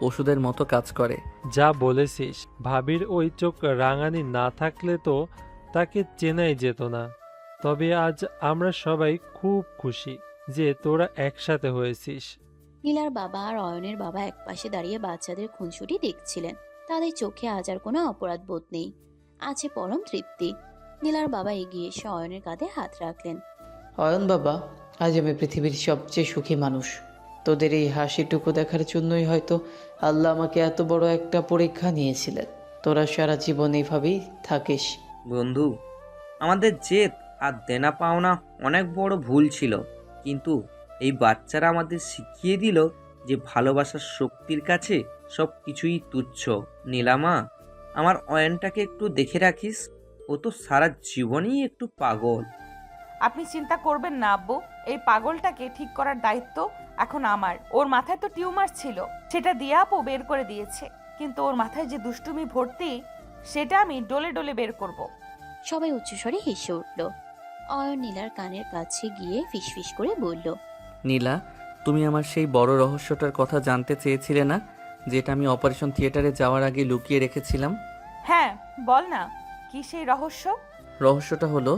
ওষুধের মতো কাজ করে। যা বলেছিস, ভাবির ওই চোখ রাঙানি না থাকলে তো তাকে চেনাই যেত না। তবে আজ আমরা সবাই খুব খুশি যে তোরা একসাথে হয়েছিস। নীলার বাবা আর অয়নের বাবা একপাশে দাঁড়িয়ে বাচ্চাদের খুনসুটি দেখছিলেন। তাদের চোখে আজ আর কোনো অপরাধ বোধ নেই, আছে পরম তৃপ্তি। নীলার বাবা এগিয়ে এসে অয়নের কাঁধে হাত রাখলেন। অয়ন বাবা, আজ আমি পৃথিবীর সবচেয়ে সুখী মানুষ। তোদের এই হাসিটুকু দেখার জন্যই হয়তো আল্লাহ আমাকে এত বড় একটা পরীক্ষা নিয়েছিলেন। তোরা সারা জীবন এইভাবেই থাকিস। বন্ধু, আমাদের জেদ আর দেনা পাওনা অনেক বড় ভুল ছিল, কিন্তু এই বাচ্চারা আমাদের শিখিয়ে দিল যে ভালোবাসার শক্তির কাছে সব কিছুই তুচ্ছ। নীলামা, আমার অয়নটাকে একটু দেখে রাখিস, ও তো সারা জীবনই একটু পাগল। আপনি চিন্তা করবেন না আব্বু, এই পাগলটাকে ঠিক করার দায়িত্ব এখন আমার। ওর মাথায় তো টিউমার ছিল, সেটা দিয়ে আপু বের করে দিয়েছে, কিন্তু ওর মাথায় যে দুষ্টুমি ভর্তি সেটা আমি ডলে ডলে বের করব। সবাই উচ্চস্বরে হেসে উঠল। অয়ন নীলার কানের কাছে গিয়ে ফিসফিস করে বলল, নীলা, তুমি আমার সেই বড় রহস্যটার কথা জানতে চেয়েছিলে না, যেটা আমি অপারেশন থিয়েটারে যাওয়ার আগে লুকিয়ে রেখেছিলাম? হ্যাঁ বল না, কি সেই রহস্য? রহস্যটা হলো,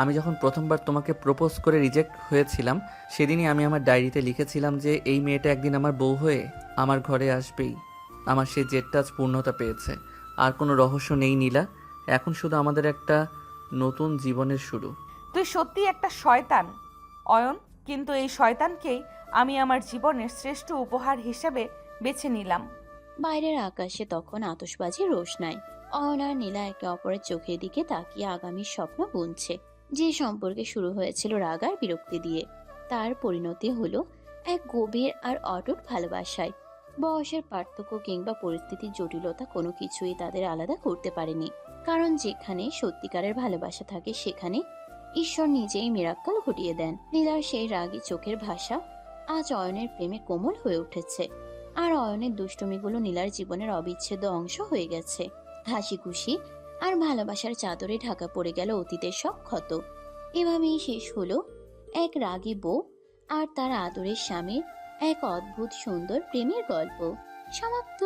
আমি যখন প্রথমবার তোমাকে প্রপোজ করে রিজেক্ট হয়েছিলাম, সেদিনই আমি আমার ডায়েরিতে লিখেছিলাম যে এই মেয়েটা একদিন আমার বউ হয়ে আমার ঘরে আসবেই। আমার সেই জেদটা আজ পূর্ণতা পেয়েছে। আর কোনো রহস্য নেই নীলা, এখন শুধু আমাদের একটা নতুন জীবনের শুরু। তুই সত্যি একটা শয়তান অয়ন, কিন্তু এই শয়তানকেই আমি আমার জীবনের শ্রেষ্ঠ উপহার হিসেবে বেছে নিলাম। বাইরের আকাশে তখন আতশবাজির রোশনাই। অয়ন আর নীলা একে অপরের চোখের দিকে তাকিয়ে আগামীর স্বপ্ন বুনছে। যে সম্পর্কে শুরু হয়েছিল রাগ আর বিরক্তি দিয়ে, তার পরিণতি হলো এক গভীর আর অটুট ভালোবাসায়। বয়সের পার্থক্য কিংবা পরিস্থিতির জটিলতা কোনো কিছুই তাদের আলাদা করতে পারেনি, কারণ যেখানে সত্যিকারের ভালোবাসা থাকে সেখানে ঈশ্বর নিজেই মিরাক্কেল ঘটিয়ে দেন। নীলার সেই রাগী চোখের ভাষা আজ অয়নের প্রেমে কোমল হয়ে উঠেছে, আর অয়নের দুষ্টুমিগুলো নীলার জীবনের অবিচ্ছেদ্য অংশ হয়ে গেছে। হাসি খুশি আর ভালোবাসার চাদরে ঢাকা পড়ে গেল অতীতের সব ক্ষত। এভাবেই শেষ হলো এক রাগী বউ আর তার আদরের স্বামীর এক অদ্ভুত সুন্দর প্রেমের গল্প। সমাপ্ত।